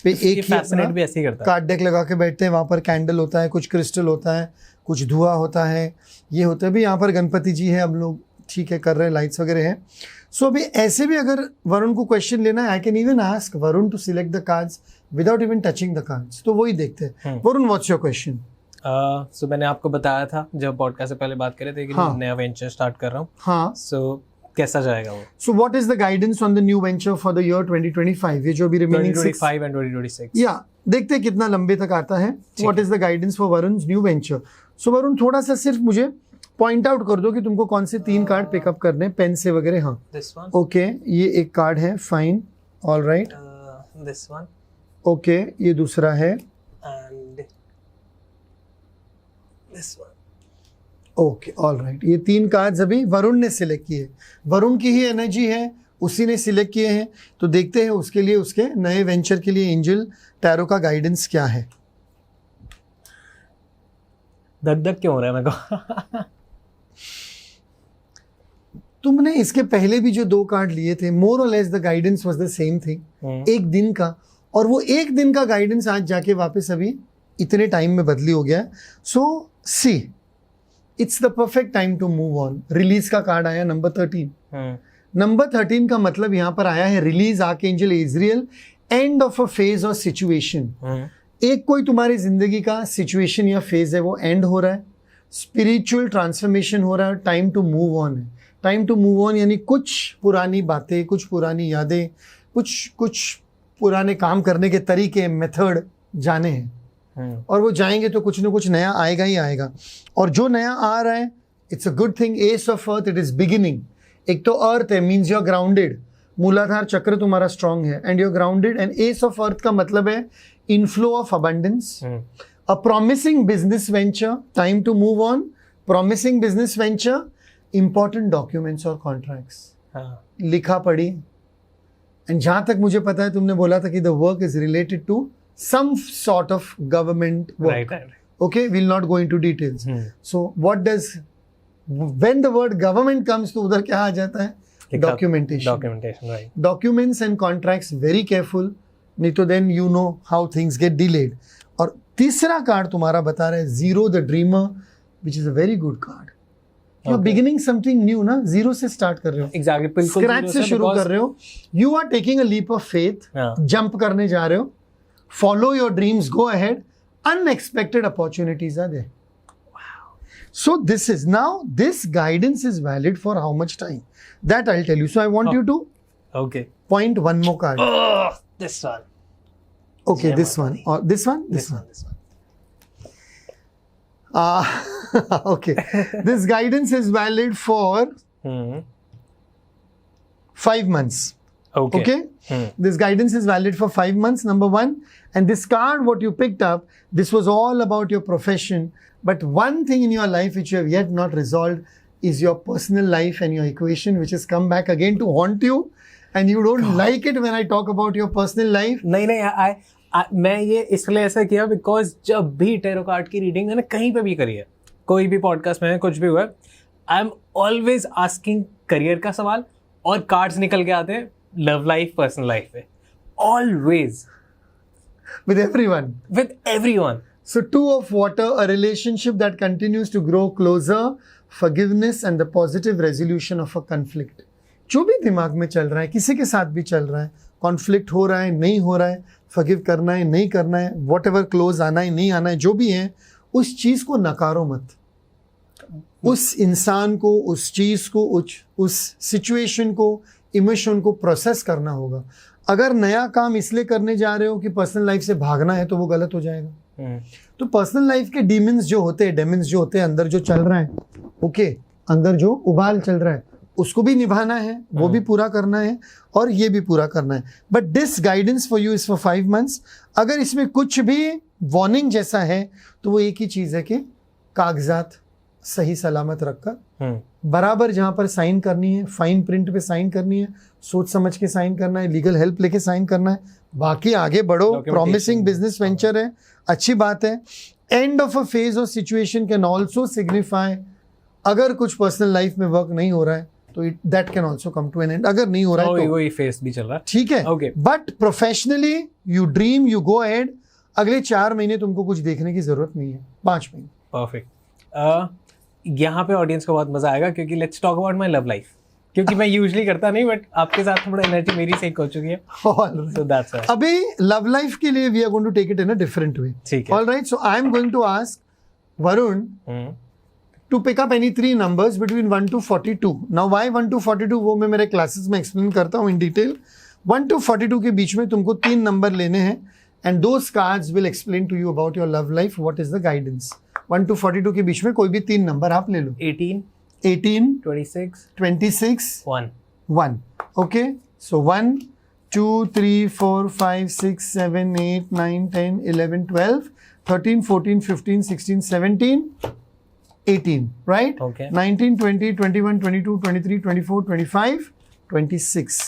पे एक ही फैसिनेट भी ऐसे ही करता है। कार्ड डेक लगा के बैठते हैं, वहाँ पर कैंडल होता है, कुछ क्रिस्टल होता है, कुछ धुआं होता है, ये होता है भी। यहाँ पर गणपति जी है, अब लोग ठीक है कर रहे हैं, लाइट्स वगैरह हैं। सो अभी ऐसे भी अगर वरुण को क्वेश्चन लेना है, I can even ask Varun to select the cards without even touching the cards, तो वही देखते हैं। Varun, what's your question? So मैंने आपको बताया था जब पॉडकास्ट से पहले बात कर रहे थे कि नया वेंचर स्टार्ट कर रहा हूँ। हाँ, सो कैसा जाएगा वो? So what is the guidance on the new venture for the year 2025? ये जो अभी रिमेनिंग 2025 एंड 2026। या देखते हैं कितना लंबे तक आता है। What is the guidance for Varun's new venture? So Varun, थोड़ा सा सिर्फ मुझे पॉइंट आउट कर दो कि तुमको कौन से 3 कार्ड पिकअप करने हैं, पेन से वगैरह। हाँ, दिस वन। ओके, ये एक कार्ड है, fine, all right. This one okay, ये दूसरा है, and this one. Okay, all right. ये 3 कार्ड्स अभी वरुण ने सिलेक्ट किए, वरुण की ही एनर्जी है, उसी ने सिलेक्ट किए हैं। तो देखते हैं उसके लिए, उसके नए वेंचर के लिए एंजल टैरो का गाइडेंस क्या है। धक धक क्यों हो रहा है मेरे को? तुमने इसके पहले भी जो 2 कार्ड लिए थे, मोर और less the guidance was the same thing, एक दिन का, और वो एक दिन का गाइडेंस आज जाके वापस अभी इतने टाइम में बदली हो गया। So see, it's the perfect time to move on. Release का कार्ड आया नंबर 13। नंबर 13 का मतलब यहाँ पर आया है release, archangel Azrael, end of a phase और सिचुएशन। एक कोई तुम्हारी जिंदगी का सिचुएशन या फेज है, वो एंड हो रहा है, स्पिरिचुअल ट्रांसफॉर्मेशन हो रहा है, टाइम टू मूव ऑन है। टाइम टू मूव ऑन यानी कुछ पुरानी बातें, कुछ पुरानी यादें, कुछ पुराने काम करने के तरीके, मेथड जाने हैं, और वो जाएंगे तो कुछ ना कुछ नया आएगा ही आएगा। और जो नया आ रहा है, it's a good thing. S of earth, it is beginning. एक तो अर्थ है, मीन्स यू आर ग्राउंडेड, मूलाधार चक्र तुम्हारा स्ट्रांग है, and you are grounded. And ace of earth का मतलब है inflow of abundance, a promising business venture, time to move on, promising business venture, important documents और कॉन्ट्रैक्ट्स, लिखा पढ़ी। एंड जहां तक मुझे पता है, तुमने बोला था कि the work is related to some sort of government work. Right. Okay, we'll not go into details. So what does, when the word government comes, तो उधर क्या आ जाता है? Documentation, right. Documents and contracts, very careful, नहीं तो then you know how things get delayed. और तीसरा card तुम्हारा बता रहा है Zero the Dreamer, which is a very good card. You are beginning something new ना, जीरो से स्टार्ट कर रहे हो, Exactly, बिल्कुल स्क्रैच से शुरू कर रहे हो। You are taking a leap of faith, jump करने जा रहे हो। Follow your dreams, go ahead. Unexpected opportunities are there. Wow. So this guidance is valid for how much time? That I'll tell you. So I want you to point one more card. This one. Okay, this one. Or this one? This one. Okay. This guidance is valid for 5 months. Okay. This guidance is valid for 5 months, number 1. And this card, what you picked up, this was all about your profession. But one thing in your life which you have yet not resolved is your personal life and your equation, which has come back again to haunt you. And you don't like it when I talk about your personal life. नहीं, मैं ये इसलिए ऐसा किया because जब भी tarot card की reading मैंने कहीं पे भी करी है, कोई भी पॉडकास्ट में कुछ भी हुआ है, I am always asking career का सवाल, और कार्ड्स निकल के आते हैं लव लाइफ, पर्सनल लाइफ पे, always with everyone. So 2 of water, a relationship that continues to grow closer, forgiveness and the positive resolution of a conflict. जो भी दिमाग में चल रहा है, किसी के साथ भी चल रहा है, कॉन्फ्लिक्ट हो रहा है, नहीं हो रहा है, फॉरगिव करना है, नहीं करना है, व्हाटएवर, क्लोज आना है, नहीं आना है, जो भी है, उस चीज को नकारो मत। उस इंसान को, उस चीज को, उस सिचुएशन को, इमोशन को प्रोसेस करना होगा। अगर नया काम इसलिए करने जा रहे हो कि पर्सनल लाइफ से भागना है, तो वो गलत हो जाएगा। तो पर्सनल लाइफ के डीमंस जो होते हैं, डेमंस जो होते हैं, अंदर जो चल रहा है, ओके, अंदर जो उबाल चल रहा है, उसको भी निभाना है, वो भी पूरा करना है, और ये भी पूरा करना है। But this guidance for you is for 5 months। अगर इसमें कुछ भी वार्निंग जैसा है, तो वो एक ही चीज है कि कागजात सही सलामत रखकर बराबर जहां पर साइन करनी है, फाइन प्रिंट पे साइन करनी है, सोच समझ के साइन करना है, लीगल हेल्प लेके साइन करना है। बाकी आगे बढ़ो, प्रॉमिसिंग बिजनेस वेंचर है, अच्छी बात है। एंड ऑफ अ फेज और सिचुएशन कैन ऑल्सो सिग्निफाई, अगर कुछ पर्सनल लाइफ में वर्क नहीं हो रहा है तो that can also come to an end. अगर नहीं हो रहा है तो वही फेस भी चल रहा है, ठीक है। Okay. But professionally you dream, you go ahead. अगले 4 महीने तुमको कुछ देखने की जरूरत नहीं है, 5 महीने। परफेक्ट। यहाँ पे ऑडियंस को बहुत मजा आएगा, क्योंकि let's talk about my love life, क्योंकि मैं यूजुअली करता नहीं, बट आपके साथ थोड़ा एनर्जी मेरी से हो चुकी है, so that's why। अभी लव लाइफ के लिए we are going to take it in a different way. ठीक है। Alright, so I am going to ask Varun to pick up any 3 numbers between 1 to 42. Now why 1 to 42 वो मैं मेरे classes में explain करता हूँ इन डिटेल। 1 to 42 के बीच में तुमको 3 नंबर लेने हैं, and those cards will explain to you about your love life, what is the guidance. 1 to 42 के बीच में कोई भी 3 नंबर आप ले लो। 18, 26, 1। 1। ओके, सो 1, 2, 3, 4, 5, 6, 7, 8, 9, 10, 11, 12, 13, 14, 15, 16, 17, 18, right? Okay. 19, 20, 21, 22, 23, 24, 25, 26.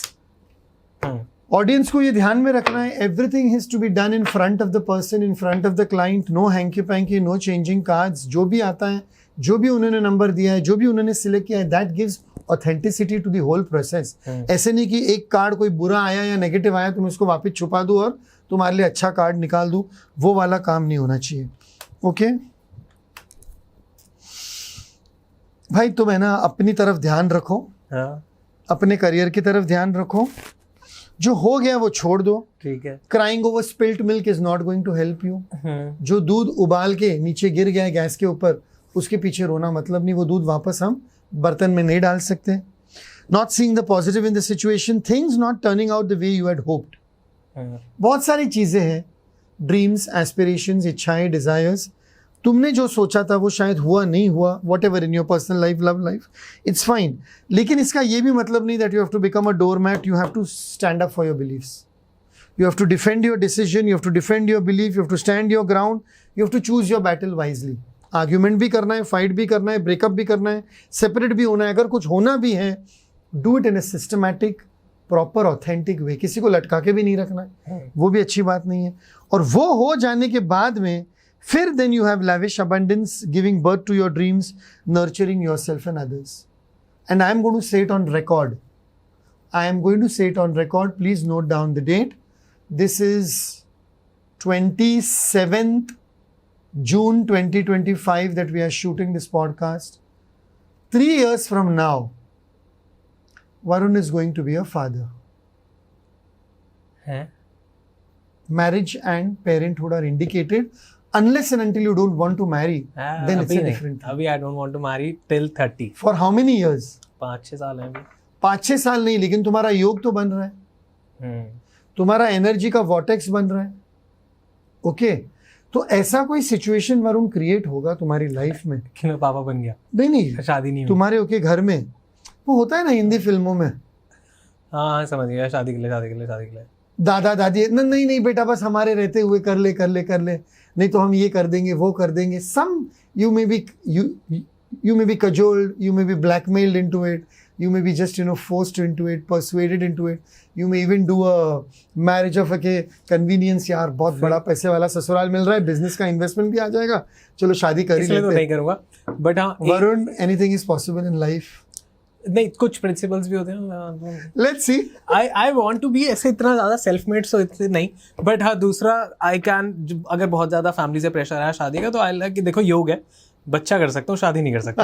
ऑडियंस को ये ध्यान में रखना है, everything has to be done in front of the person, in front of the client. No hanky panky, no changing cards. जो भी आता है, जो भी उन्होंने नंबर दिया है, जो भी उन्होंने सिलेक्ट किया है, that gives authenticity to the whole process. ऐसे नहीं कि एक कार्ड कोई बुरा आया या नेगेटिव आया, तुम इसको वापस छुपा दो और तुम्हारे लिए अच्छा कार्ड निकाल दो, वो वाला काम नहीं होना चाहिए। ओके भाई, तुम है ना अपनी तरफ ध्यान रखो, अपने करियर की तरफ ध्यान रखो। जो हो गया वो छोड़ दो। ठीक है। Crying over spilt milk is not going to help you. जो दूध उबाल के नीचे गिर गया है गैस के ऊपर, उसके पीछे रोना मतलब नहीं, वो दूध वापस हम बर्तन में नहीं डाल सकते। Not seeing the positive in the situation, things not turning out the way you had hoped. बहुत सारी चीजें हैं, ड्रीम्स, एस्पिरेशंस, इच्छाएं, डिजायर्स। तुमने जो सोचा था वो शायद हुआ नहीं हुआ, whatever in your personal life, love life, it's fine. लेकिन इसका ये भी मतलब नहीं that you have to become a doormat. You have to stand up for your beliefs, you have to defend your decision, you have to defend your belief, you have to stand your ground, you have to choose your battle wisely. Argument भी करना है, fight भी करना है, breakup भी करना है, separate भी होना है। अगर कुछ होना भी है, do it in A systematic, proper, authentic way. किसी को लटका के भी नहीं रखना है, वो भी अच्छी बात नहीं है। और वो हो जाने के बाद में फिर then you have lavish abundance, giving birth to your dreams, nurturing yourself and others. And I am going to say it on record. I am going to say it on record. Please note down the date. This is 27th June 2025 that we are shooting this podcast. 3 years from now, Varun is going to be a father. Marriage and parenthood are indicated. Unless and until you don't want to marry, then it's a different thing. अभी I don't want to marry till 30. For how many years? 5-6 साल हैं अभी। 5-6 साल नहीं, लेकिन तुम्हारा योग तो बन रहा है, तुम्हारा एनर्जी का वॉटेक्स बन रहा है। ओके, तो ऐसा कोई सिचुएशन वरुण क्रिएट होगा तुम्हारी लाइफ में कि मैं पापा बन गया, नहीं शादी नहीं हुई। तुम्हारे ओके घर में वो होता है ना हिंदी फिल्मों में, हाँ समझ गया, शादी के लिए दादा दादी नहीं बेटा बस हमारे रहते हुए कर ले, नहीं तो हम ये कर देंगे वो कर देंगे। सम you may be cajoled, you may be blackmailed into it, you may be just forced into it, persuaded into it, you may even do a marriage of a convenience। यार बहुत बड़ा पैसे वाला ससुराल मिल रहा है, बिजनेस का इन्वेस्टमेंट भी आ जाएगा, चलो शादी कर ही लेते हैं। तो नहीं करूंगा, बट हाँ Varun, anything is possible in life. नहीं, कुछ प्रिंसिपल्स भी होते हैं। Let's see, I want to be ऐसे इतना ज़्यादा सेल्फ मेड, सो इतने नहीं, बट हाँ दूसरा आई कैन, अगर बहुत ज़्यादा फैमिली से प्रेशर आया शादी का, तो आई लाइक, देखो योग है, बच्चा कर सकता हूँ, शादी नहीं कर सकता।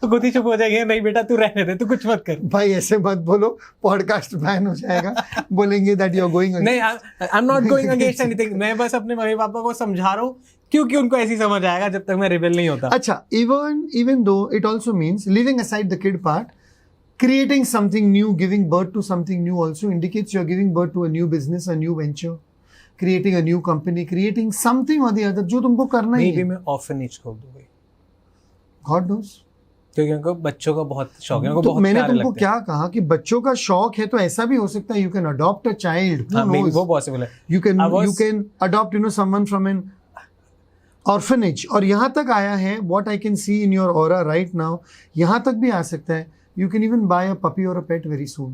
तो खुद ही चुप हो जाएगी, नहीं बेटा तू रहने दे, तू कुछ मत कर। भाई ऐसे मत बोलो, पॉडकास्ट बैन हो जाएगा। बोलेंगे दैट यू आर गोइंग। नहीं, I am not going against anything. मैं बस अपने मम्मी पापा को समझा रहा हूँ, क्योंकि उनको ऐसी समझ आएगा जब तक मैं रिबेल नहीं होता। अच्छा, even though it also means, leaving aside the kid part, creating something new, giving birth to something new also indicates you're giving birth to a new business, a new venture, creating a new company, creating something or the other जो तुमको करना ही Maybe है। मैं orphanage खोल दूंगा, God knows। क्योंकि उनको बच्चों का बहुत शौक है, उनको तो बहुत मैंने प्यारे तुमको लगते हैं। क्या कहा कि बच्चों का शौक है, तो ऐसा भी हो सकता है you can adopt a child, हाँ, maybe वो पॉसिबल है। you can I was- you can adopt someone from an orphanage। और यहाँ तक आया है, what I can see in your aura right now, यहाँ तक भी आ सकता है। You can even buy a puppy or a pet very soon,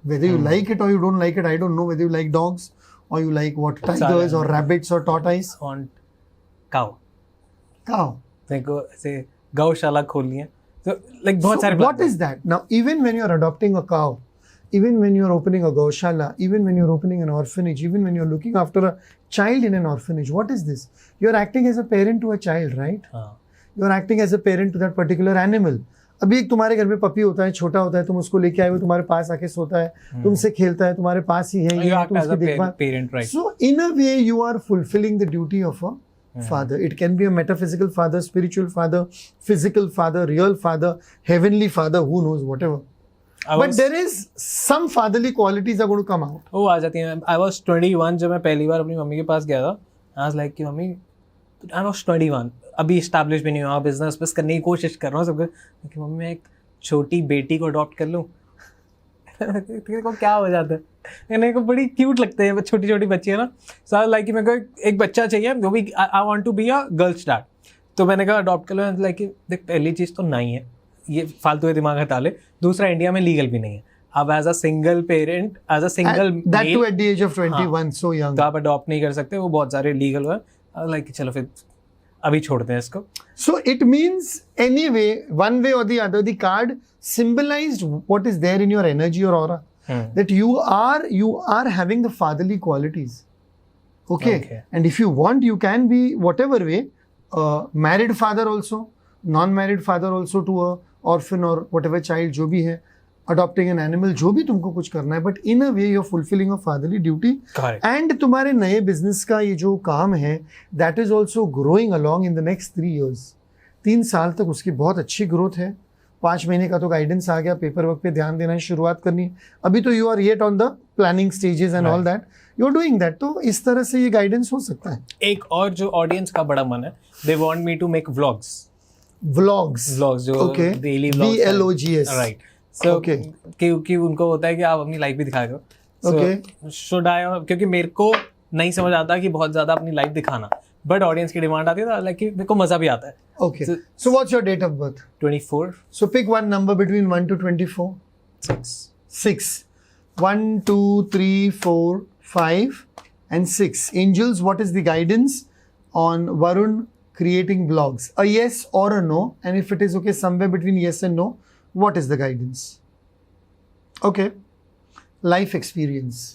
whether you like it or you don't like it। I don't know whether you like dogs or you like what, tigers or rabbits or tortoise। On cow, cow। मेरे को ऐसे गौशाला खोलनी है, तो like बहुत सारे what is that now? Even when you're adopting a cow, even when you're opening a gaushala, even when you're opening an orphanage, even when you're looking after a child in an orphanage, what is this? You're acting as a parent to a child, right? हाँ, You're acting as a parent to that particular animal। अभी एक तुम्हारे घर में puppy होता है, छोटा होता है, तुम उसको लेके आए हो, तुम्हारे पास आके सोता है, तुमसे खेलता है, तुम्हारे पास ही है, you ये act तुम as उसकी a देखभाल। parent, right? So in a way you are fulfilling the duty of a father। It can be a metaphysical father, spiritual father, physical father, real father, heavenly father, who knows, whatever। I But was- there is some fatherly qualities are going to come out। वो आ जाती हैं। I was 21 जब मैं पहली बार अपनी mummy के पास गया था। I was like कि मम्मी, I was 21, अभी एस्टैब्लिश भी नहीं हुआ, बिजनेस बस करने की कोशिश कर रहा हूँ सब कुछ, कि मम्मी मैं एक छोटी बेटी को अडॉप्ट कर लूँ। तेरे को क्या हो जाता है, मेरे को बड़ी क्यूट लगते हैं छोटी छोटी बच्ची है ना। सो लाइक मेरे को एक बच्चा चाहिए, वो भी I want to be a girls dad. तो मैंने कहा अडॉप्ट कर लो। लाइक देख, पहली चीज़ तो नहीं है, ये फालतू के दिमाग हटा ले। दूसरा, इंडिया में लीगल भी नहीं है। अब as a single parent, as a single That too at the age of 21, so young। तो आप अडॉप्ट नहीं कर सकते, वो बहुत सारे लीगल हुआ। लाइक चलो फिर अभी छोड़ते हैं इसको। So it means anyway, one way or the other, the card symbolized what is there in your energy or aura, that you are having the fatherly qualities। Okay? Okay. And if you want, you can be whatever way, married father also, non-married father also to a orphan or whatever child जो भी है, adopting an animal, जो भी तुमको कुछ करना है, but in a way you're fulfilling a fatherly duty। Correct. And तुम्हारे नए बिजनेस का ये जो काम है, that is also growing along in the next 3 years। 3 साल तक उसकी बहुत अच्छी ग्रोथ है। 5 महीने का तो गाइडेंस आ गया, पेपर वर्क पे ध्यान देना है, शुरुआत करनी है। अभी तो you are yet on the planning stages and all that, you are doing that. तो इस तरह से ये गाइडेंस हो सकता है। एक और जो ऑडियंस का बड़ा मन है, they want me to make vlogs vlogs जो Okay. Daily vlogs, VLOGS। Right. So Okay. क्योंकि उनको होता है कि आप अपनी लाइफ भी दिखा दो। Okay. शुड आई, क्योंकि मेरे को नहीं समझ आता कि बहुत ज्यादा अपनी लाइफ दिखाना, बट ऑडियंस की डिमांड आती है, लाइक मेरे को मजा भी आता है। Okay. So what's your date of birth? 24, So pick one number between 1 to 24. 6. 6. 1, 2, 3, 4, 5 and 6. Angels, what is the guidance on Varun creating blogs? A yes or a no? And if it is okay somewhere between yes and no, what is the guidance? Okay. Life experience.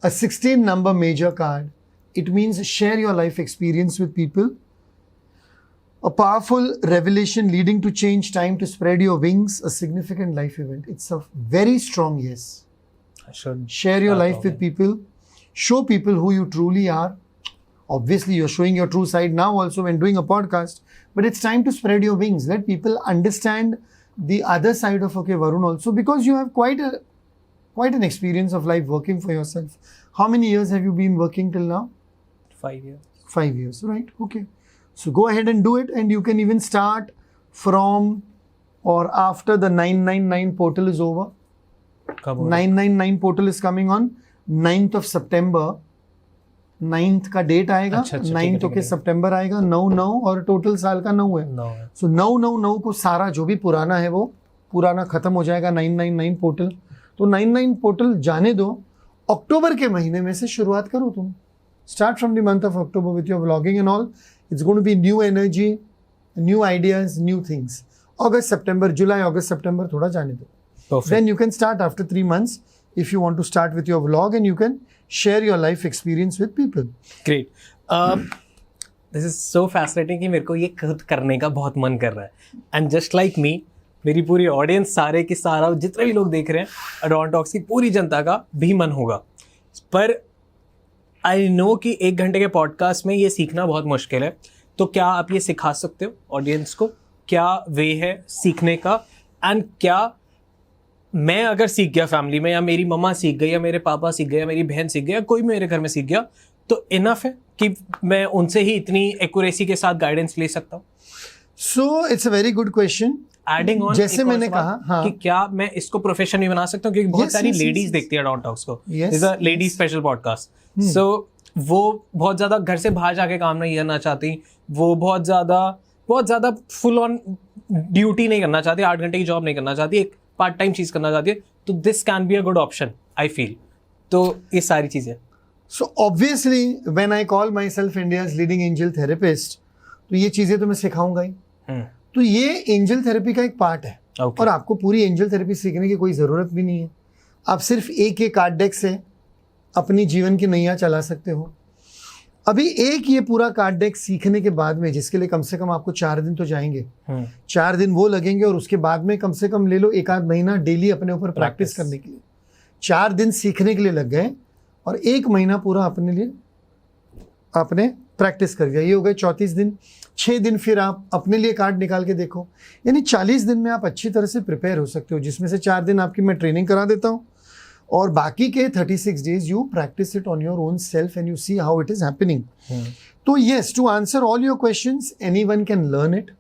A 16 number major card. It means share your life experience with people. A powerful revelation leading to change, time to spread your wings, a significant life event. It's a very strong yes. I should Share your start life with talking. people. Show people who you truly are. Obviously, you're showing your true side now also when doing a podcast, but it's time to spread your wings. Let people understand the other side of Varun also, because you have quite an experience of life working for yourself. How many years have you been working till now? 5 years. 5 years, right? Okay. So go ahead and do it, and you can even start from or after the 999 portal is over. कब होगा? 999 portal is coming on 9th of September. 9th का date आएगा, अच्छा, ठीक है, 9th ठीक है, okay ठीक है। सितंबर आएगा, 9 और टोटल साल का 9 है। 9 है। सो 9 को सारा जो भी पुराना है वो पुराना खत्म हो जाएगा 999 पोर्टल। तो 99 पोर्टल जाने दो, अक्टूबर के महीने में से शुरुआत करो तुम। Start from the month of October with your vlogging and all. It's going to be new energy, new ideas, new things. अगस्त सितंबर, जुलाई अगस्त सितंबर थोड़ा जाने दो। Perfect. Then you can start after 3 months if you want to start with your vlog, and you can share your life experience with people. Great. This is so fascinating कि मेरे को ये खुद करने का बहुत मन कर रहा है. एंड जस्ट लाइक मी, मेरी पूरी ऑडियंस, सारे की सारा जितने भी लोग देख रहे हैं, अडॉन टॉक्स की पूरी जनता का भी मन होगा. पर आई नो कि 1 घंटे के पॉडकास्ट में ये सीखना बहुत मुश्किल है. तो क्या आप ये सिखा सकते हो ऑडियंस को? क्या वे है सीखने का? एंड क्या मैं अगर सीख गया फैमिली में, या मेरी मम्मा सीख गई, या मेरे पापा सीख गए, या मेरी बहन सीख गई, या कोई मेरे घर में सीख गया, तो इनफ है कि मैं उनसे ही इतनी एक्यूरेसी के साथ गाइडेंस ले सकता हूँ? So it's a very good question. Adding on, जैसे मैंने कहा, हाँ, कि क्या मैं इसको प्रोफेशन भी बना सकता हूँ, क्योंकि बहुत Yes, सारी yes, लेडीज yes, देखती है डॉन टॉक्स को. Yes, is a lady special podcast. So वो बहुत ज्यादा घर से बाहर जाके काम नहीं करना चाहती, वो बहुत ज्यादा फुल ऑन ड्यूटी नहीं करना चाहती, 8 घंटे की जॉब नहीं करना चाहती, एक पार्ट टाइम चीज करना चाहती है. तो this can be a good option, I feel. तो ये सारी चीजें. So obviously when I call myself India's leading angel therapist, तो ये चीजें तो मैं सिखाऊंगा ही. तो ये एंजल थेरेपी का एक पार्ट है. Okay. और आपको पूरी एंजल थेरेपी सीखने की कोई ज़रूरत भी नहीं है. आप सिर्फ एक कार्ड डेक से अपनी जीवन की नैया चला सकते हो. अभी एक ये पूरा कार्ड डेक सीखने के बाद में, जिसके लिए कम से कम आपको 4 दिन तो जाएंगे, 4 दिन वो लगेंगे, और उसके बाद में कम से कम ले लो 1 आध महीना डेली अपने ऊपर प्रैक्टिस करने के लिए. 4 दिन सीखने के लिए लग गए और 1 महीना पूरा अपने लिए आपने प्रैक्टिस कर दिया. ये हो गए 34 दिन. 6 दिन फिर आप अपने लिए कार्ड निकाल के देखो. यानी 40 दिन में आप अच्छी तरह से प्रिपेयर हो सकते हो, जिसमें से 4 दिन आपकी मैं ट्रेनिंग करा देता हूँ, और बाकी के 36 days you practice it on your own self and you see how it is happening. तो yes, to answer all your questions, anyone can learn it.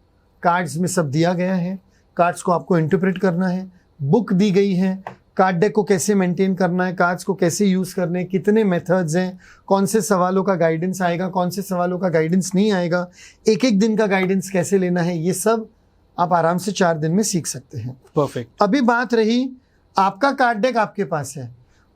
Cards में सब दिया गया है. कार्ड्स को आपको इंटरप्रेट करना है. बुक दी गई है. कार्ड डेक को कैसे मेंटेन करना है, कार्ड्स को कैसे यूज़ करने, कितने मेथड्स हैं, कौन से सवालों का गाइडेंस आएगा, कौन से सवालों का गाइडेंस नहीं आएगा, एक दिन का गाइडेंस कैसे लेना है, ये सब आप आराम से 4 दिन में सीख सकते हैं. परफेक्ट. अभी बात रही, आपका कार्ड डेक आपके पास है,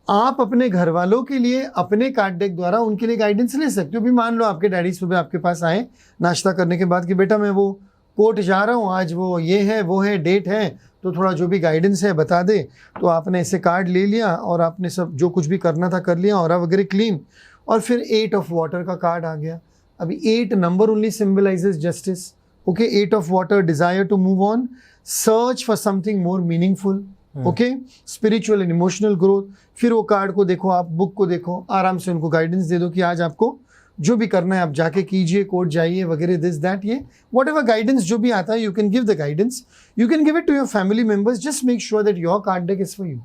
आप अपने घर वालों के लिए अपने कार्ड डेक द्वारा उनके लिए गाइडेंस ले सकते हो. भी मान लो आपके डैडी सुबह आपके पास आए नाश्ता करने के बाद कि बेटा मैं वो कोर्ट जा रहा हूँ, आज वो ये है वो है, डेट है, तो थोड़ा जो भी गाइडेंस है बता दे. तो आपने ऐसे कार्ड ले लिया और आपने सब जो कुछ भी करना था कर लिया, और वगैरह क्लीन. और फिर 8 ऑफ वाटर का कार्ड आ गया. अभी 8 number only symbolizes justice. Okay, 8 of water, desire to move on, search for something more meaningful. Okay, spiritual and emotional growth. फिर वो कार्ड को देखो, आप बुक को देखो, आराम से उनको गाइडेंस दे दो कि आज आपको जो भी करना है आप जाके कीजिए, कोर्ट जाइए वगैरह, दिस दैट, ये वट एवर गाइडेंस जो भी आता है, you can give the guidance, you can give it to your family members. Just make sure that your card deck is for you.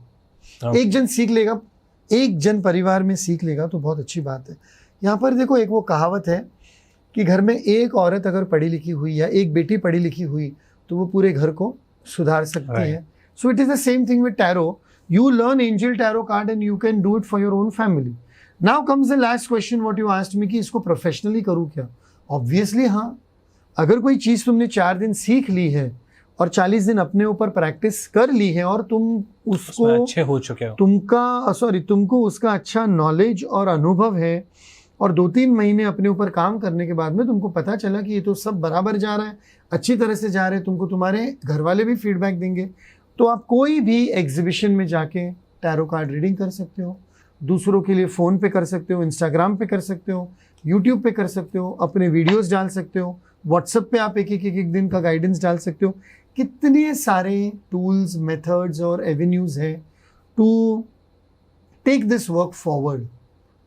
एक जन सीख लेगा, एक जन परिवार में सीख लेगा तो बहुत अच्छी बात है. यहाँ पर देखो, एक वो कहावत है कि घर में एक औरत अगर पढ़ी लिखी हुई या एक बेटी पढ़ी लिखी हुई तो वो पूरे घर को सुधार सकती है. So it is the same thing with tarot. You learn angel tarot card and you can do it for your own family. Now comes the last question what you asked me कि इसको professionally करूँ क्या? Obviously हाँ. अगर कोई चीज़ तुमने 4 दिन सीख ली है और 40 दिन अपने ऊपर प्रैक्टिस कर ली है और तुम उसको अच्छे हो चुके हो, तुमको उसका अच्छा नॉलेज और अनुभव है, और 2-3 महीने अपने ऊपर काम करने के बाद में तुमको पता चला कि ये तो सब बराबर जा रहा है, अच्छी तरह से जा रहे हैं, तुमको तुम्हारे घर वाले भी फीडबैक देंगे, तो आप कोई भी एग्जीबिशन में जाके टैरो कार्ड रीडिंग कर सकते हो. दूसरों के लिए फ़ोन पे कर सकते हो, इंस्टाग्राम पे कर सकते हो, यूट्यूब पे कर सकते हो, अपने वीडियोस डाल सकते हो, व्हाट्सएप पे आप एक दिन का गाइडेंस डाल सकते हो. कितने सारे टूल्स, मेथड्स और एवेन्यूज़ हैं to take this work forward.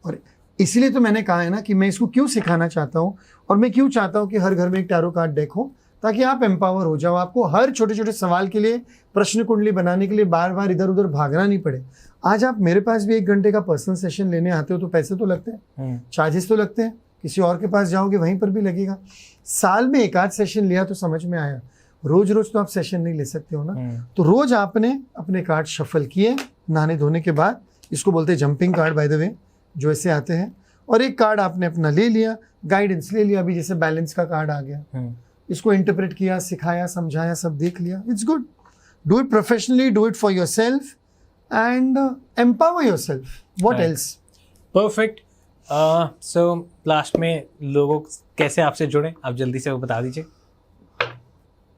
और इसीलिए तो मैंने कहा है ना कि मैं इसको क्यों सिखाना चाहता हूँ, और मैं क्यों चाहता हूँ कि हर घर में एक टैरो कार्ड डेक हो, ताकि आप एम्पावर हो जाओ. आपको हर छोटे छोटे सवाल के लिए प्रश्न कुंडली बनाने के लिए बार बार इधर उधर भागना नहीं पड़े. आज आप मेरे पास भी 1 घंटे का पर्सनल सेशन लेने आते हो तो पैसे तो लगते हैं, चार्जेस तो लगते हैं. किसी और के पास जाओगे वहीं पर भी लगेगा. साल में 1 आध सेशन लिया तो समझ में आया. रोज रोज तो आप सेशन नहीं ले सकते हो ना. तो रोज आपने अपने कार्ड शफल किए नहाने धोने के बाद. इसको बोलते हैं jumping card by the way, जो ऐसे आते हैं. और एक कार्ड आपने अपना ले लिया, गाइडेंस ले लिया. अभी जैसे बैलेंस का कार्ड आ गया, इसको इंटरप्रेट किया, सिखाया, समझाया, सब देख लिया. It's good. Do it professionally, do it for your self and empower your self. What else? Perfect. So last में लोगों कैसे आपसे जुड़े, आप जल्दी से वो बता दीजिए.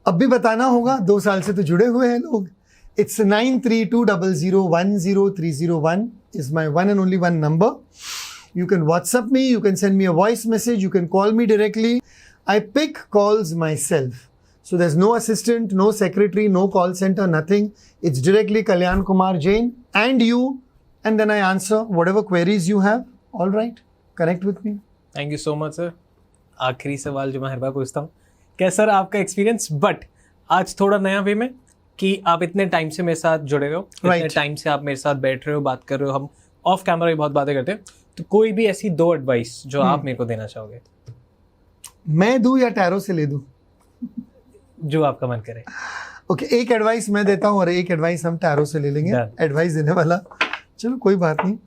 अब भी बताना होगा, 2 साल से तो जुड़े हुए हैं लोग. It's 9320010301 is my one and only one number. You can WhatsApp me, you can send me a voice message, you can call me directly. I pick calls myself. So there's no assistant, no secretary, no call center, nothing. It's directly Kalyan Kumar Jain and you, and then I answer whatever queries you have. All right, connect with me. Thank you so much sir. आखिरी सवाल जो मैं हर बार पूछता हूँ, क्या sir आपका experience but आज थोड़ा नया वे में कि आप इतने टाइम से मेरे साथ जुड़े हुए हो, इतने टाइम से आप मेरे साथ बैठ रहे हो, बात कर रहे हो, हम ऑफ कैमरा भी बहुत बातें करते हैं, तो कोई भी ऐसी 2 एडवाइस जो आप मेरे को देना चाहोगे? मैं दूं या टैरो से ले दूं? जो आपका मन करे. ओके, एक एडवाइस मैं देता हूँ और एक एडवाइस हम टैरो से ले लेंगे. एडवाइस देने वाला, चलो कोई बात नहीं.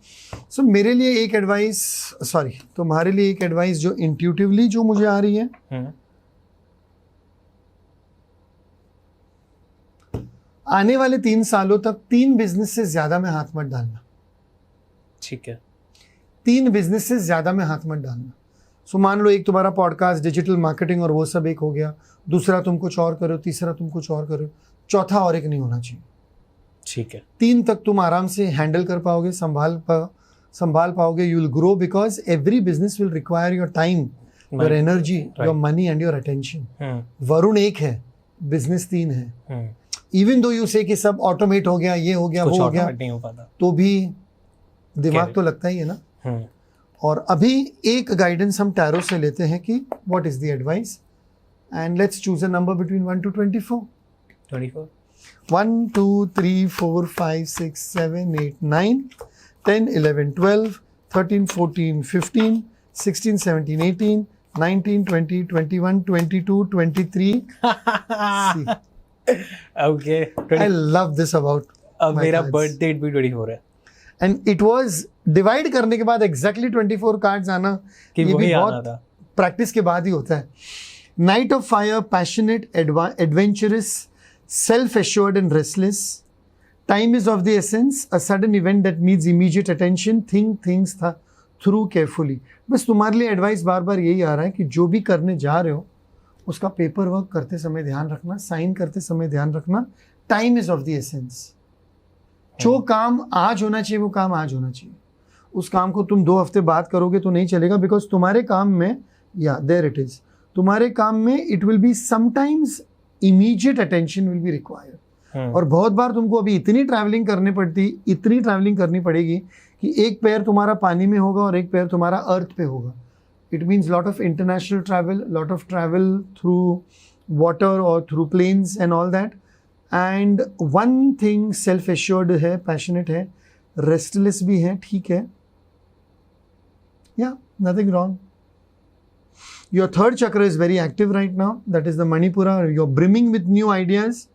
सो मेरे लिए एक एडवाइस, सॉरी, तुम्हारे लिए एक एडवाइस जो इंट्यूटिवली जो मुझे आ रही है, आने वाले 3 सालों तक 3 बिजनेस से ज्यादा में हाथ मत डालना. ठीक है. 3 बिजनेस से ज्यादा में हाथ मत डालना. सो मान लो एक तुम्हारा पॉडकास्ट, डिजिटल मार्केटिंग और वो सब एक हो गया, दूसरा तुम कुछ और करो, तीसरा तुम कुछ और करो, चौथा और एक नहीं होना चाहिए. ठीक है. 3 तक तुम आराम से हैंडल कर पाओगे, संभाल पाओगे. You will grow because every business will require your time, your energy, your money and your attention. Varun एक है, बिजनेस 3 है. इवन दो यू से कि सब ऑटोमेट हो गया, ये हो गया, वो हो गया, नहीं हो पाता, तो भी दिमाग तो लगता ही है ना. और अभी एक गाइडेंस हम टैरो से लेते हैं कि what is the advice, and let's choose a number between 1 to 24. 24. 1 2 3 4 5 6 7 8 9 10 11 12 13 14 15 16 17 18 19 20 21 22 23. See, Okay. I love this about अब my मेरा cards. बर्थ डेट भी 24 है. And it was डिवाइड करने के बाद एग्जैक्टली 24 कार्ड्स आना, कि ये वही भी आना बहुत था. प्रैक्टिस के बाद ही होता है. Night of fire, passionate, adventurous, self assured and restless. Time is of the essence, a sudden event that needs immediate attention, think things through carefully. बस तुम्हारे लिए एडवाइस बार बार यही आ रहा है कि जो भी करने जा रहे हो उसका पेपर वर्क करते समय ध्यान रखना, साइन करते समय ध्यान रखना. Time is of the essence. जो काम आज होना चाहिए वो काम आज होना चाहिए. उस काम को तुम 2 हफ्ते बाद करोगे तो नहीं चलेगा, बिकॉज तुम्हारे काम में, या देयर इट इज, तुम्हारे काम में it will be sometimes immediate attention will be required. और बहुत बार तुमको अभी इतनी ट्रैवलिंग करनी पड़ेगी कि एक पैर तुम्हारा पानी में होगा और एक पैर तुम्हारा अर्थ पे होगा. It means lot of international travel, lot of travel through water और through planes and all that. And one thing, self assured है, पैशनेट है, रेस्टलेस भी है, ठीक है, या nothing wrong. Your third chakra is very active right now, that is the Manipura. You are brimming with new ideas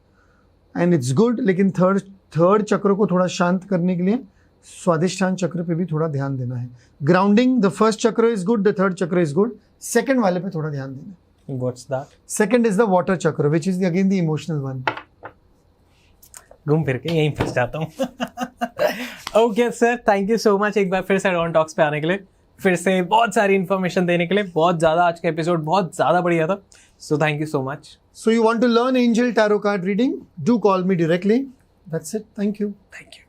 and it's good. लेकिन third chakra को थोड़ा शांत करने के लिए स्वादिष्ठान चक्र पे भी थोड़ा ध्यान देना है. ग्राउंडिंग, द फर्स्ट चक्र is good, the third chakra is good, second वाले पे थोड़ा ध्यान देना है. What's that? Second is the water chakra, which is again the emotional one. घूम फिर के यहीं फंस जाता हूँ. Okay sir, thank you so much एक बार फिर से रॉन टॉक्स पे आने के लिए, फिर से बहुत सारी इन्फॉर्मेशन देने के लिए. बहुत ज़्यादा आज का एपिसोड बहुत ज़्यादा बढ़िया था. So thank you so much. So you want to learn angel tarot card reading? Do call me directly. That's it. Thank you. Thank you.